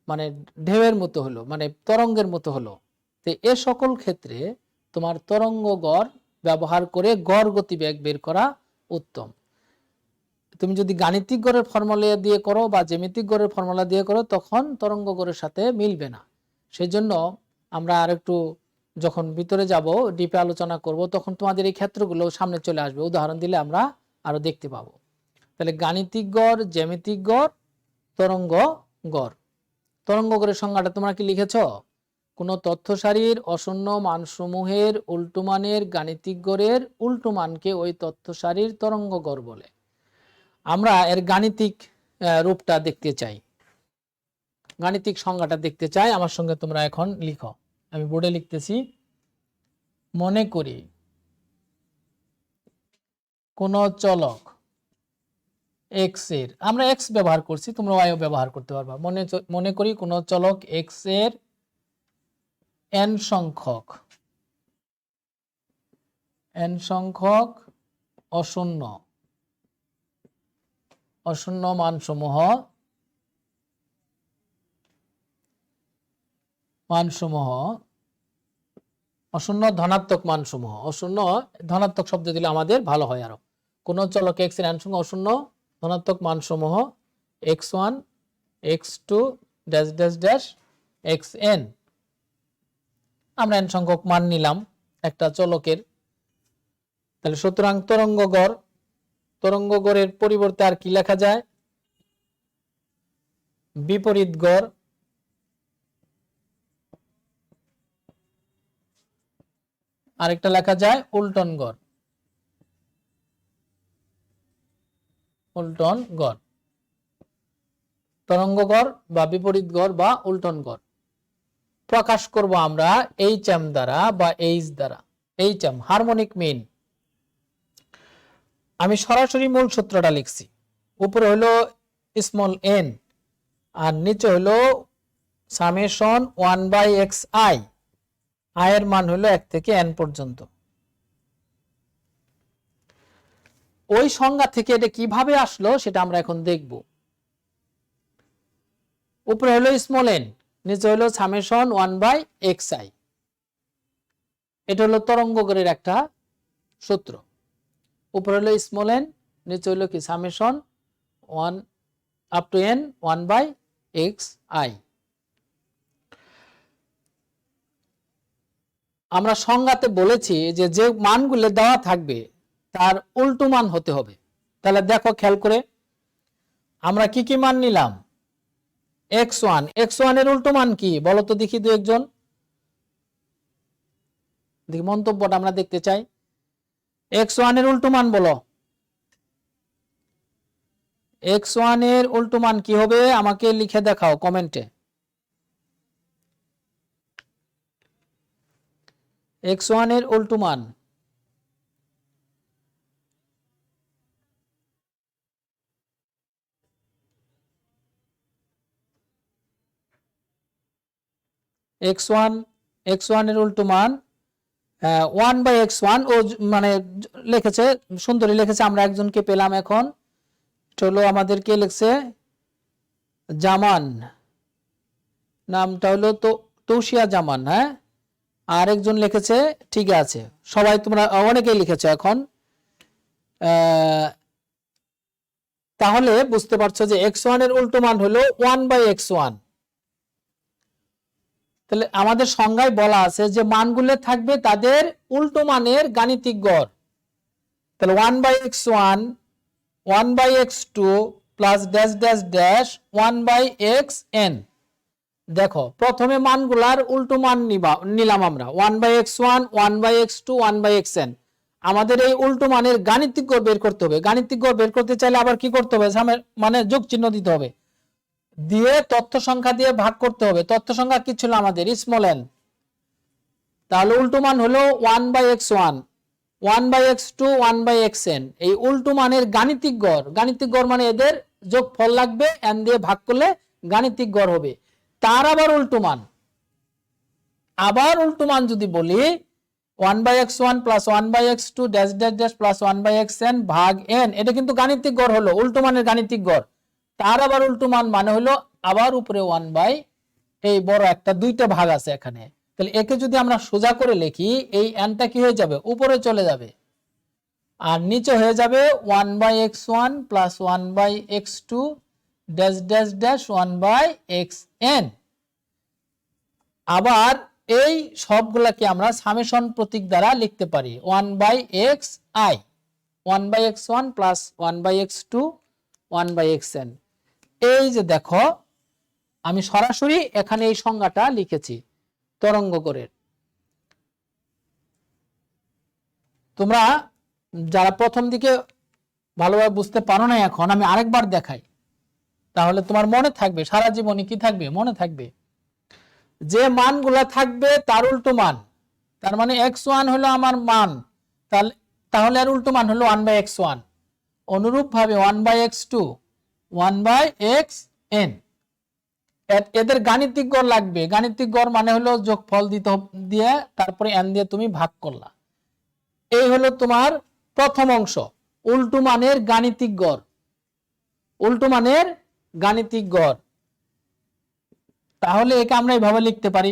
মানে ঢেউয়ের মতো হলো, মানে তরঙ্গের মতো হলো। তো এ সকল ক্ষেত্রে তোমার তরঙ্গ গড় ব্যবহার করে গড় গতিবেগ বের করা উত্তম। তুমি যদি গাণিতিক গড়ের ফর্মুলা দিয়ে করো বা জ্যামিতিক গড়ের ফর্মুলা দিয়ে করো, তখন তরঙ্গ গড়ের সাথে মিলবে না। সেই জন্য আমরা আরেকটু যখন ভিতরে যাব, ডিপে আলোচনা করব, তখন তোমাদের এই ক্ষেত্রগুলো সামনে চলে আসবে, উদাহরণ দিলে আমরা আরো দেখতে পাবো। তাহলে গাণিতিক গড়, জ্যামিতিক গড়, তরঙ্গ গড়। তরঙ্গ গড়ের সংজ্ঞাটা তোমরা কি লিখেছ? কোন তথ্য সারির অশূন্য মানসমূহের উল্টো মানের গাণিতিক গড়ের উল্টো মানকে ওই তথ্য সারির তরঙ্গ গড় বলে। আমরা এর গাণিতিক রূপটা দেখতে চাই, গাণিতিক সংজ্ঞাটা দেখতে চাই। আমার সঙ্গে তোমরা এখন লিখো, আমি বোর্ডে লিখতেছি। মনে করি কোন চলক এক্স এর, আমরা এক্স ব্যবহার করছি, তোমরা ওয়াইও ব্যবহার করতে পারবা। মনে করি কোন চলক এক্স এর n সংখ্যক অশূন্য মানসমূহ অশূন্য ধনাত্মক মানসমূহ, অশূন্য ধনাত্মক শব্দ দিলে আমাদের ভালো হয় আরো। কোন চলক এক্স এর n সংখ্যক অশূন্য ধনাত্মক মানসমূহ x1 x2 dash dash dash xn, আমরা n সংখ্যক মান নিলাম একটা চলকের। তাহলে সুতরাং তরঙ্গ গড়ের পরিবর্তে আর কি লেখা যায়? বিপরীত গড়, আরেকটা লেখা যায় উল্টন গড়। তরঙ্গ গড় বা বিপরীত গড় বা উল্টন গড় প্রকাশ করব আমরা HM দ্বারা বা H দ্বারা। HM harmonic mean. আমি সরাসরি মূল সূত্রটা লিখছি, উপরে হলো স্মল n আর নিচে হলো সামেশন 1/xi, i এর মান হলো 1 থেকে n পর্যন্ত। ওই সংজ্ঞা থেকে এটা কিভাবে আসলো সেটা আমরা এখন দেখব। উপরে হলো স্মল n, নিচে হলো সামেশন 1/xi, এটা হলো তরঙ্গ গড়ের একটা সূত্র। উপরে হলো স্মল n, নিচে হলো কি summation 1 up to n 1/xi। আমরা সংজ্ঞাতে বলেছি যে যে মানগুলো দেওয়া থাকবে তার উল্টো মান হতে হবে। তাহলে দেখো খেয়াল করে আমরা কি কি মান নিলাম। x1 এর উল্টো মান কি বলো তো দেখি, দু একজন দেখি, মন্তব্যটা আমরা দেখতে চাই। x1 এর উল্টো মান বলো। x1 এর উল্টো মান কি হবে আমাকে লিখে দেখাও কমেন্টে। x1 এর উল্টো মান x1 এর উল্টো মান 1/x1 ও মানে লিখেছে, সুন্দরী লিখেছে, আমরা একজনকে পেলাম। এখন চলো আমাদের কে লিখছে, জামান, নামটা হলো তো তৌসিয়া জামান। হ্যাঁ, আর একজন লিখেছে, ঠিক আছে, সবাই তোমরা অনেকেই লিখেছো এখন। তাহলে বুঝতে পারছো যে x1 এর উল্টো মান হলো 1/x1। তাহলে আমাদের সংজ্ঞায় বলা আছে যে মানগুলো থাকবে তাদের উল্টো মানের গাণিতিক গড়। তাহলে 1/x1 1/x2 plus dash dash dash 1/xn। দেখো প্রথমে মানগুলার উল্টো মান নিলাম আমরা 1/x1 1/x2 1/xn। আমাদের এই উল্টো মানের গাণিতিক গড় বের করতে হবে। গাণিতিক গড় বের করতে চাইলে আবার কি করতে হবে, মানে যোগ চিহ্ন দিতে হবে, দিয়ে তথ্য সংখ্যা দিয়ে ভাগ করতে হবে। তথ্য সংখ্যা কি ছিল আমাদের, স্মল n। তাহলে উল্টো মান হলো 1/x1 1/x2 1/xn। এই উল্টো মানের গাণিতিক গড়, গাণিতিক গড় মানে এদের যোগফল লাগবে, n দিয়ে ভাগ করলে গাণিতিক গড় হবে। তার আবার উল্টো মান, আবার উল্টো মান যদি বলি 1/x1 plus 1/x2 dash dash dash plus 1/xn ভাগ n, এটা কিন্তু গাণিতিক গড় হলো, উল্টো মানের গাণিতিক গড়। তার আবার উল্টো মান মানে হলো আবার উপরে 1/, এই বড় একটা দুইটা ভাগ আছে এখানে। তাহলে একে যদি আমরা সোজা করে লিখি, এই nটা কি হয়ে যাবে, উপরে চলে যাবে, আর নিচে হয়ে যাবে 1/x1 plus 1/x2 dash dash dash 1/xn। আবার এই সবগুলাকে আমরা সামেশন প্রতীক দ্বারা লিখতে পারি 1/xi, 1/x1 plus 1/x2 1/xn। এই যে দেখো আমি সরাসরি এখানে এই সংজ্ঞাটা লিখেছি তরঙ্গ গড়ের। তোমরা যারা প্রথম দিকে ভালোভাবে বুঝতে পারো না, এখন আমি আরেকবার দেখাই, তাহলে তোমার মনে থাকবে, সারা জীবনই কি থাকবে, মনে থাকবে। যে মানগুলা থাকবে তার উল্টো মান, তার মানে x1 হলো আমার মান, তাহলে আর উল্টো মান হলো 1/x1। অনুরূপ ভাবে 1/x2 1/xn। এদের গাণিতিক গড় লাগবে। গাণিতিক গড় মানে হলো যোগফল দিয়ে তারপরে n দিয়ে তুমি ভাগ করলা। এই হলো তোমার প্রথম অংশ, উল্টো মানের গাণিতিক গড়। উল্টো মানের গাণিতিক গড়, তাহলে একে আমরা এইভাবে লিখতে পারি,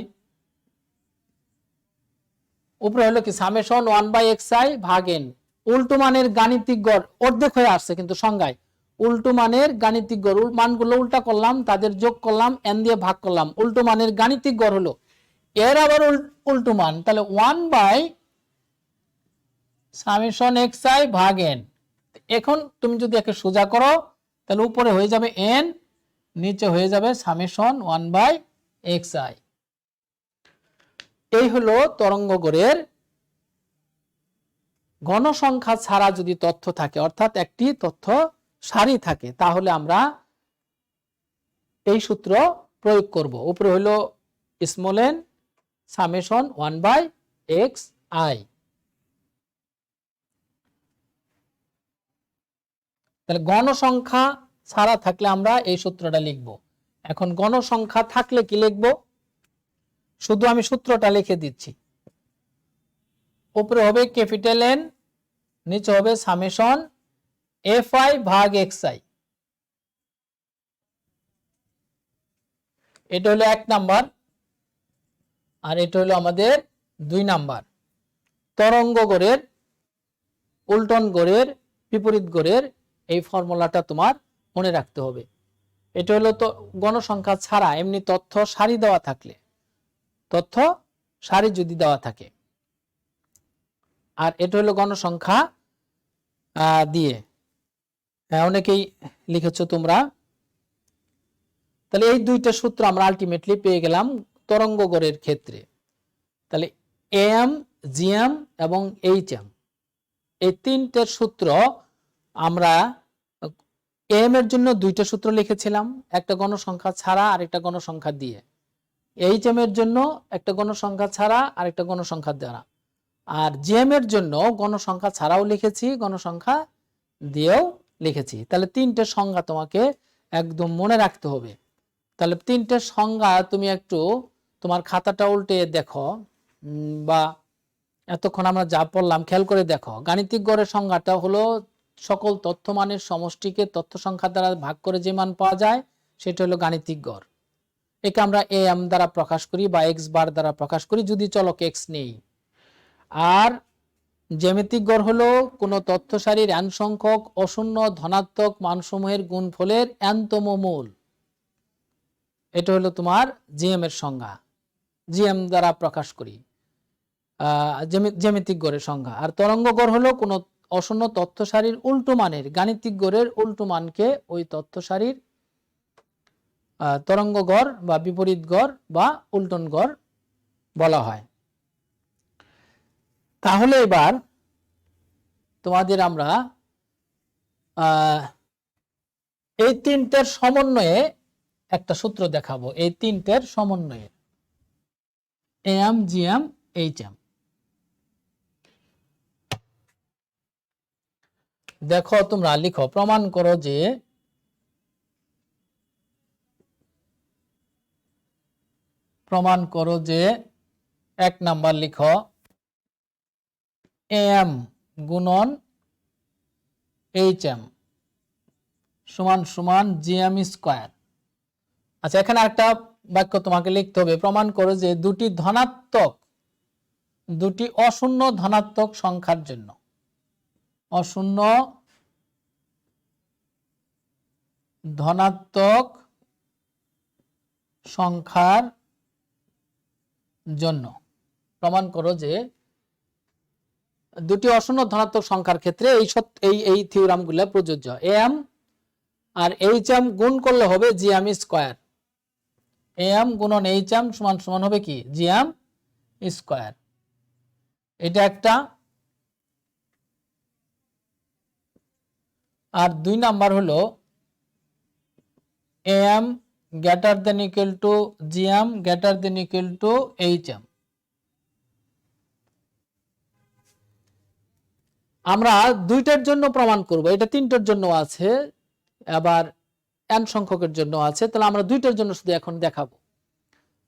উপরে হলো কি সামেশন 1/xi ভাগ n। উল্টো মানের গাণিতিক গড় অর্ধেক হয়ে আসছে কিন্তু সংজ্ঞায়। উল্টো মানের গাণিতিক গড়, মানগুলো উল্টা করলাম, তাদের যোগ করলাম, n দিয়ে ভাগ করলাম, উল্টো মানের গাণিতিক গড় হলো। এর আবার উল্টো মান, তাহলে 1/সামেশন xi ভাগ n। এখন তুমি যদি একে সোজা করো তাহলে উপরে হয়ে যাবে n, নিচে হয়ে যাবে সামেশন 1/xi। এই হলো তরঙ্গ গড়ের গণসংখ্যা ছাড়া যদি তথ্য থাকে, অর্থাৎ একটি তথ্য সারি থাকে, তাহলে আমরা এই সূত্র প্রয়োগ করব। উপরে হলো স্মল n সামেশন 1/xi। তাহলে গণসংখ্যা ছাড়া থাকলে আমরা এই সূত্রটা লিখব। এখন গণসংখ্যা থাকলে কি লিখব, শুধু আমি সূত্রটা লিখে দিচ্ছি। উপরে হবে ক্যাপিটাল N, নিচে হবে সামেশন fi ভাগ xi। এটা হলো 1 নাম্বার, আর এটা হলো আমাদের 2 নাম্বার। তরঙ্গ গড়ের, উল্টন গড়ের, বিপরীত গড়ের এই ফর্মুলাটা তোমার মনে রাখতে হবে। এটা হলো তো গণসংখ্যা ছাড়া এমনি তথ্য সারি দেওয়া থাকলে, তথ্য সারি যদি দেওয়া থাকে, আর এটা হলো গণসংখ্যা দিয়ে। অনেকেই লিখেছো তোমরা। তাহলে এই দুইটা সূত্র আমরা আলটিমেটলি পেয়ে গেলাম তরঙ্গ গড়ের ক্ষেত্রে। তাহলে am, gm এবং hm, এই তিনটের সূত্র আমরা am এর জন্য দুইটা সূত্র লিখেছিলাম, একটা গণসংখ্যা ছাড়া আর একটা গণসংখ্যা দিয়ে। hm এর জন্য একটা গণসংখ্যা ছাড়া আর একটা গণসংখ্যা দ্বারা। আর জিএম এর জন্য গণসংখ্যা ছাড়াও লিখেছি, গণসংখ্যা দিয়েও লিখেছি। তাহলে তিনটে সংজ্ঞা তোমাকে একদম মনে রাখতে হবে। তাহলে তিনটে সংজ্ঞা তুমি একটু তোমার খাতাটা উল্টে দেখো, বা এতক্ষণ আমরা যা পড়লাম খেয়াল করে দেখো। গাণিতিক গড়ের সংজ্ঞাটা হলো সকল তথ্য মানের সমষ্টিকে তথ্য সংখ্যা দ্বারা ভাগ করে যে মান পাওয়া যায় সেটা হলো গাণিতিক গড়। একে আমরা am দ্বারা প্রকাশ করি বা x বার দ্বারা প্রকাশ করি যদি চলক x নেই। আর জ্যামিতিক গড় হলো কোন তথ্য সারির n সংখ্যক অশূন্য ধনাত্মক মানসমূহের গুণফলের n-তম মূল। এটা হলো তোমার জিএম এর সংজ্ঞা, জিএম দ্বারা প্রকাশ করি জ্যামিতিক গড়ের সংজ্ঞা। আর তরঙ্গ গড় হলো কোন অশূন্য তথ্য সারির উল্টো মানের গাণিতিক গড়ের উল্টো মানকে ওই তথ্য সারির তরঙ্গ গড় বা বিপরীত গড় বা উল্টন গড় বলা হয়। তাহলে এবার তোমাদের আমরা এই তিনটের সমন্বয়ে একটা সূত্র দেখাবো। এই তিনটের সমন্বয়ে am, gm, hm। দেখো তোমরা লিখো, প্রমাণ করো যে এক নাম্বার লিখো am গুণন hm সমান সমান gm স্কয়ার। আচ্ছা, এখানে একটা বাক্য তোমাকে লিখতে হবে, প্রমাণ করো যে দুটি অশূন্য ধনাত্মক সংখ্যার জন্য, অশূন্য ধনাত্মক সংখ্যার জন্য প্রমাণ করো যে দুটি অশূন্য ধনাত্মক সংখ্যার ক্ষেত্রে এই থিওরামগুলো প্রযোজ্য। am আর hm গুণ করলে হবে gm স্কয়ার। am গুণন hm সমান সমান হবে কি gm স্কয়ার। এটা একটা। আর 2 নাম্বার হলো am greater than equal to gm greater than equal to hm। আমরা দুইটার জন্য প্রমাণ করব, এটা তিনটার জন্য আছে, আবার n সংখ্যকের জন্য আছে। তাহলে আমরা দুইটার জন্য শুধু এখন দেখাবো।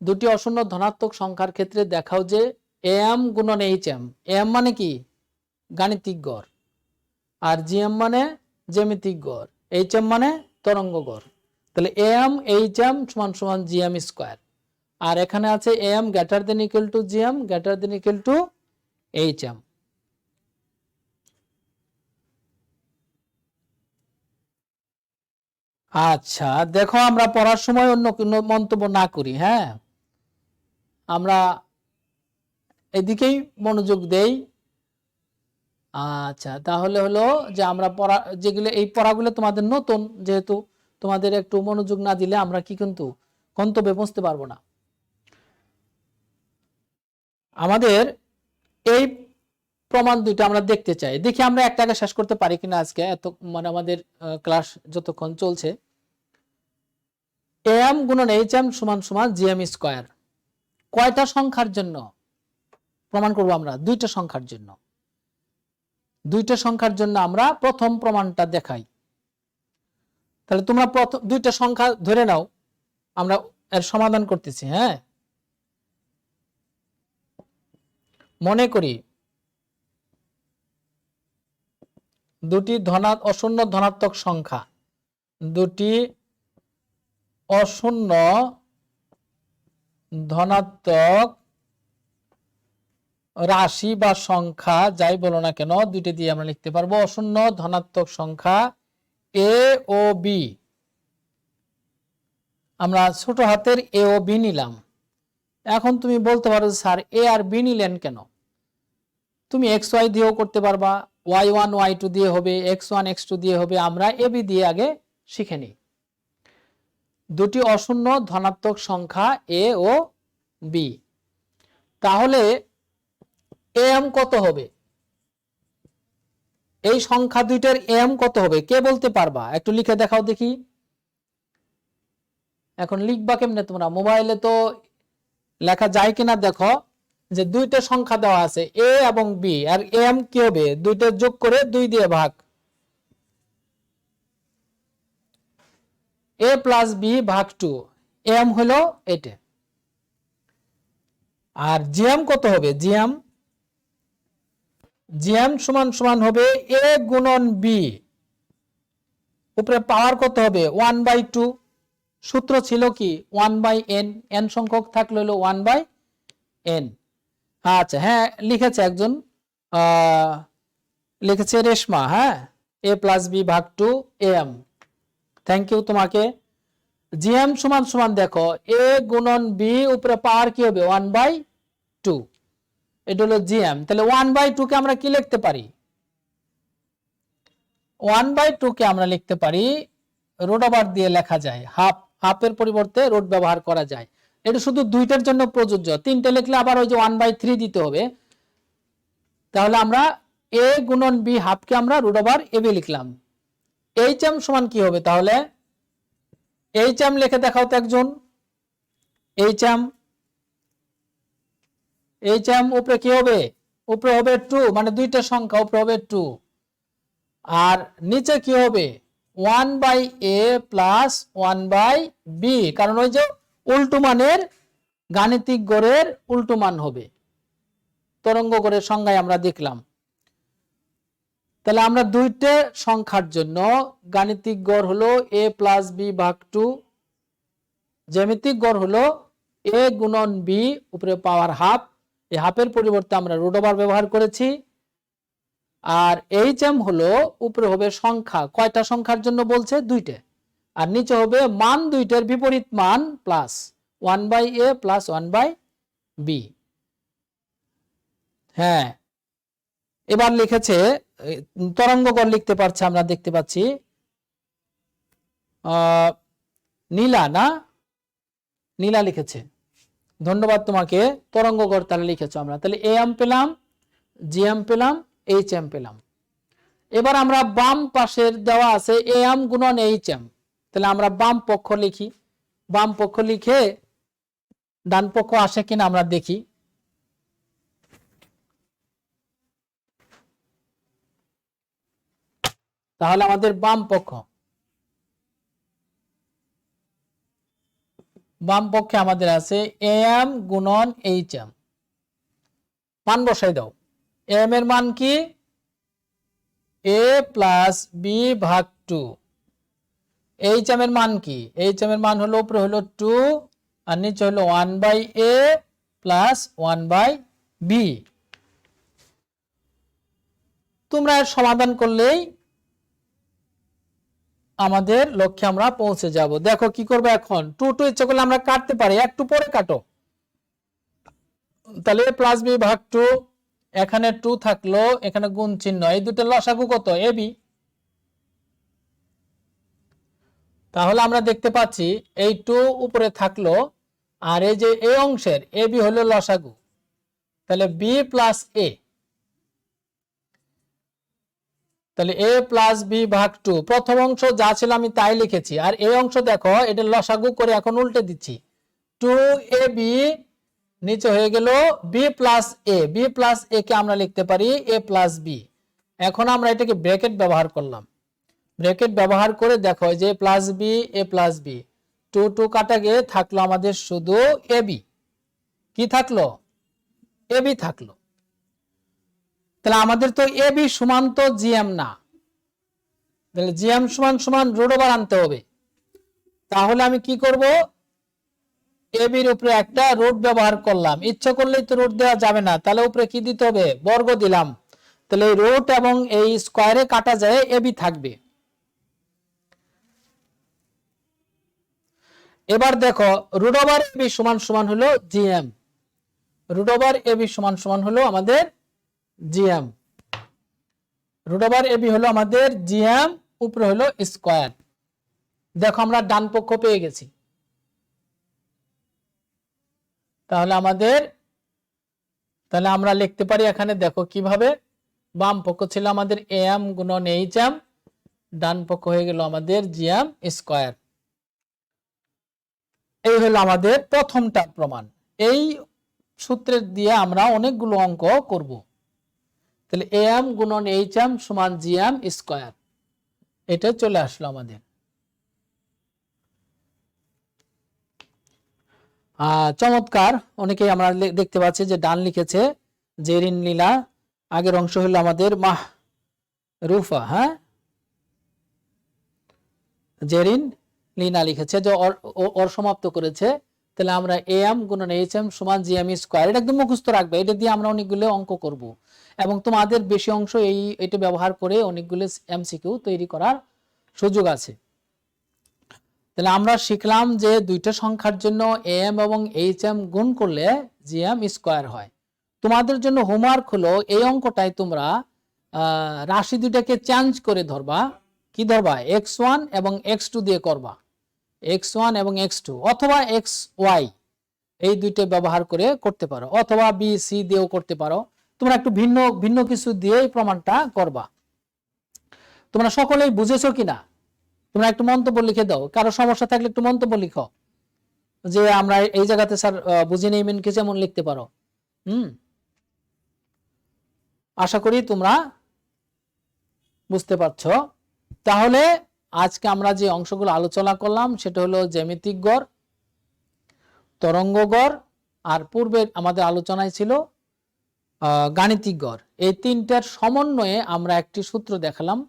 দুটি অশূন্য ধনাত্মক সংখ্যার ক্ষেত্রে দেখাও যে am গুণন hm, am মানে কি গাণিতিক গড়, আর gm মানে জ্যামিতিক গড়, hm মানে তরঙ্গ গড়। তাহলে am hm সমান সমান gm স্কয়ার। আর এখানে আছে am greater than equal to gm greater than equal to hm। আচ্ছা দেখো, আমরা পড়ার সময় অন্য কোনো মন্তব্য না করি, হ্যাঁ, আমরা এদিকেই মনোযোগ দেই। আচ্ছা, তাহলে হলো যে আমরা যেগুলো এই পড়াগুলো তোমাদের নতুন, যেহেতু তোমাদের একটু মনোযোগ না দিলে আমরা কি কিন্তু গন্তব্যে পৌঁছতে পারবো না। আমাদের এই প্রমাণ দুইটা আমরা দেখতে চাই, দেখি আমরা একটা আগে শেষ করতে পারি কিনা আজকে, এত মানে আমাদের ক্লাস যতক্ষণ চলছে। am গুণন hm সমান সমান gm স্কয়ার কয়টা সংখ্যার জন্য প্রমাণ করব আমরা? দুইটা সংখ্যার জন্য। দুইটা সংখ্যার জন্য আমরা প্রথম প্রমাণটা দেখাই। তাহলে তোমরা প্রথম দুইটা সংখ্যা ধরে নাও, আমরা এর সমাধান করতেছি। হ্যাঁ, মনে করি দুটি অশূন্য ধনাত্মক সংখ্যা, দুটি অশূন্য ধনাত্মক রাশি বা সংখ্যা যাই বলো না কেন, দুইটা দিয়ে আমরা লিখতে পারবো অশূন্য ধনাত্মক সংখ্যা a ও b। আমরা ছোট হাতের a ও b নিলাম। এখন তুমি বলতে পারো স্যার a আর b নিলেন কেন? তুমি xy দিয়েও করতে পারবা, y1 y2 দিয়ে হবে, x1 x2 দিয়ে হবে। আমরা ab দিয়ে আগে শিখে নিই। দুটি অশূন্য ধনাত্মক সংখ্যা a ও b, তাহলে am কত হবে? এই সংখ্যা দুইটার am কত হবে কে বলতে পারবা? একটু লিখে দেখাও দেখি। এখন লিখবা কেমনে তোমরা? মোবাইলে তো লেখা যায় কিনা দেখো। যে দুইটা সংখ্যা দেওয়া আছে এ এবং বি, আর এম কি হবে, দুইটা যোগ করে 2 দিয়ে ভাগ, a প্লাস বি ভাগ 2, এম হলো এটা। আর জিএম কত হবে, জিএম সমান সমান হবে এ গুণন বি, উপরে পাওয়ার কত হবে 1/2, সূত্র ছিল কি 1/n, n সংখ্যক থাকলে হলো 1/n। আচ্ছা হ্যাঁ লিখেছে একজন, লিখেছে রেশমা, হ্যাঁ a প্লাস বি ভাগ 2 am, থ্যাংক ইউ তোমাকে। জিএম সমান সমান দেখো এ গুণন বি, উপরে পাওয়ার কি হবে 1/2, এটা হলো জিএম। তাহলে 1/2 কে আমরা কি লিখতে পারি, 1/2 কে আমরা লিখতে পারি রুট ওভার দিয়ে লেখা যায়, হাফের পরিবর্তে রুট ব্যবহার করা যায়। এটা শুধু দুইটার জন্য প্রযোজ্য, তিনটে লিখলে আবার ওই যে 1/3 দিতে হবে। তাহলে আমরা এ গুণন বি হাফকে আমরা রুট ওভার এ বি লিখলাম। এইচ এম সমান কি হবে, তাহলে এইচ এম লিখে দেখাও তো একজন, এইচ এম উপরে কি হবে, উপরে হবে 2, মানে দুইটা সংখ্যা উপরে হবে 2, আর নিচে কি হবে 1/a প্লাস 1/b, কারণ ওই যে উল্টো মানের গাণিতিক গড়ের উল্টো মান হবে, তরঙ্গ গড়ের সংজ্ঞায় আমরা দেখলাম। তাহলে আমরা দুইটা সংখ্যার জন্য গাণিতিক গড় হলো a প্লাস বি ভাগ 2, জ্যামিতিক গড় হলো a গুণন b, উপরে পাওয়ার হাফ, এই হাফের পরিবর্তে আমরা রুট ওভার ব্যবহার করেছি। আর এইচ এম হলো উপরে হবে সংখ্যা, কয়টা সংখ্যার জন্য বলছে, দুইটা, আর নিচে হবে মান দুইটার বিপরীত মান প্লাস 1/a প্লাস 1/b। হ্যাঁ এবার লিখেছে তরঙ্গ গড় লিখতে পারছে, আমরা দেখতে পাচ্ছি নীলা, না নীলা লিখেছে, ধন্যবাদ তোমাকে, তরঙ্গ গড় তাহলে লিখেছো আমরা। তাহলে এ এম পেলাম, জি এম পেলাম, এইচ এম পেলাম। এবার আমরা বাম পাশের দেওয়া আছে এ এম গুণন এইচ এম, তাহলে আমরা বাম পক্ষ লিখি, বাম পক্ষ লিখে ডান পক্ষ আসে কিনা আমরা দেখি। তাহলে আমাদের বাম পক্ষে আমাদের আছে এ এম গুণন এইচ এম, মান বসাই দাও। এম এর মান কি a প্লাস বি ভাগ 2, এইচ এম এর মান কি, এইচ এম এর মান হলো উপরে হলো 2 আর নিচে হলো 1/a প্লাস 1/b। তোমরা এর সমাধান করলেই আমাদের লক্ষ্যে আমরা পৌঁছে যাব। দেখো কি করবে এখন, 2 ইচ্ছা করলে আমরা কাটতে পারি, একটু পরে কাটো। তাহলে a প্লাস বি ভাগ 2, এখানে 2 থাকলো, এখানে গুণ চিহ্ন, এই দুটো লসাগু কত এ বি। তাহলে আমরা দেখতে পাচ্ছি এই 2 উপরে থাকলো, আর এই যে এই অংশের এ বি হলো লসাগু, তাহলে বি প্লাস এ, তাহলে a প্লাস বি ভাগ 2, প্রথম অংশ যা ছিল আমি তাই লিখেছি, আর এই অংশ দেখো এটা লসাগু করে এখন উল্টে দিচ্ছি, 2ab নিচে হয়ে গেল বি প্লাস এ, বি প্লাস এ কে আমরা লিখতে পারি a প্লাস বি। এখন আমরা এটাকে ব্র্যাকেট ব্যবহার করলাম, ব্র্যাকেট ব্যবহার করে দেখো যে plus B A plus B, 2 কাটা গিয়ে থাকলো আমাদের শুধু ab, কি থাকলো ab থাকলো। তাহলে আমাদের তো এ বি সমান তো জিএম না, তাহলে জিএম সমান সমান রুট ওভার আনতে হবে। তাহলে আমি কি করব, এ বির উপরে একটা রুট ব্যবহার করলাম, ইচ্ছা করলেই তো রুট দেওয়া যাবে না, তাহলে উপরে কি দিতে হবে, বর্গ দিলাম, তাহলে এই রুট এবং এই স্কয়ারে কাটা যায়, এ বি থাকবে। এবার দেখো রুট ওভার এ বি সমান সমান হলো GM, root over a B সমান সমান হলো আমাদের GM, root over A B হলো আমাদের জিএম, উপরে হলো স্কয়ার। দেখো আমরা ডান পক্ষ পেয়ে গেছি। তাহলে আমরা লিখতে পারি এখানে, দেখো কিভাবে, বাম পক্ষ ছিল আমাদের এ এম গুণন এইচ এম, ডান পক্ষ হয়ে গেল আমাদের জিএম স্কয়ার। এই হলো আমাদের প্রথমটা প্রমাণ। এই সূত্রের দিয়ে আমরা অনেকগুলো অঙ্ক করব। তাহলে am গুণন hm সমান gm স্কয়ার, এটা চলে আসলো আমাদের। চমৎকার, অনেকেই আমরা দেখতে পাচ্ছি যে ডান লিখেছে জেরিন লীলা, আগের অংশ হলো আমাদের মাহ রুফা, হ্যাঁ জেরিন লীনা লিখেছে যে ওর সমাপ্ত করেছে। তাহলে আমরা am গুণন hm সমান gm স্কয়ার, এটা একদম মুখস্থ রাখবে, এটা দিয়ে আমরা অনেকগুলো অঙ্ক করব এবং তোমাদের বেশি অংশ এটা ব্যবহার করে অনেকগুলো এমসিকিউ তৈরি করার সুযোগ আছে। তাহলে আমরা শিখলাম যে দুইটা সংখ্যার জন্য am এবং hm গুণ করলে gm স্কয়ার হয়। তোমাদের জন্য হোমওয়ার্ক হলো এই অঙ্কটাই তোমরা রাশি দুইটাকে চেঞ্জ করে ধরবা। কি ধরবা? x1 এবং x2 দিয়ে করবা, x1 এবং x2, অথবা xy, এই দুইটা ব্যবহার করে করতে পারো, অথবা বি সি দিয়েও করতে পারো। তোমরা একটু ভিন্ন ভিন্ন কিছু দিয়ে এই প্রমাণটা করবা। তোমরা সকলেই বুঝেছো কিনা তোমরা একটু মন্তব্য লিখে দাও, কারো সমস্যা থাকলে একটু মন্তব্য লিখো যে আমরা এই জায়গাতে স্যার বুঝে নেই, মেনকে যেমন লিখতে পারো। আশা করি তোমরা বুঝতে পারছো। তাহলে আজকে আমরা যে অংশগুলো আলোচনা করলাম সেটা হলো জ্যামিতিক গড়, তরঙ্গ গড়, আর পূর্বে আমাদের আলোচনায় ছিল গাণিতিক গড়। এই তিনটার সমন্বয়ে আমরা একটি সূত্র দেখালাম,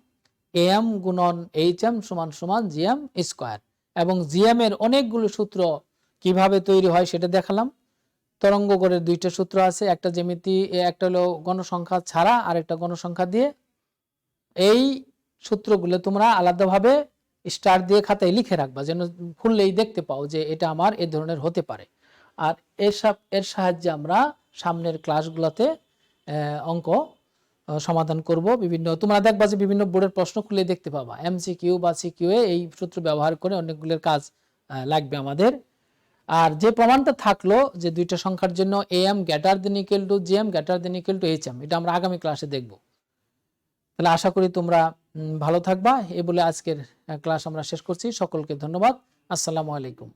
am গুণন hm সমান সমান gm স্কয়ার, এবং gm এর অনেকগুলো সূত্র কিভাবে তৈরি হয় সেটা দেখালাম। তরঙ্গ গড়ের দুইটা সূত্র আছে, একটা জ্যামিতি, একটা হলো গণসংখ্যা ছাড়া আর একটা গণসংখ্যা দিয়ে। এই সূত্রগুলো তোমরা আলাদাভাবে স্টার দিয়ে খাতায় লিখে রাখবা, যেন খুললেই দেখতে পাও যে এটা আমার এই ধরনের হতে পারে। আর এর সাহায্যে আমরা সামনের ক্লাসগুলোতে অঙ্ক সমাধান করব। বিভিন্ন তোমরা দেখবা যে বিভিন্ন বোর্ডের প্রশ্ন খুলে দেখতে পাবা, এমসিকিউ বা সিকিউ এ এই সূত্র ব্যবহার করে অনেকগুলোর কাজ লাগবে আমাদের। আর যে প্রমাণটা থাকলো যে দুইটা সংখ্যার জন্য am greater than equal to gm greater than equal to hm, এটা আমরা আগামী ক্লাসে দেখব। তাহলে আশা করি তোমরা ভালো থাকবা। এই বলে আজকের ক্লাস আমরা শেষ করছি। সকলকে ধন্যবাদ। আসসালামু আলাইকুম।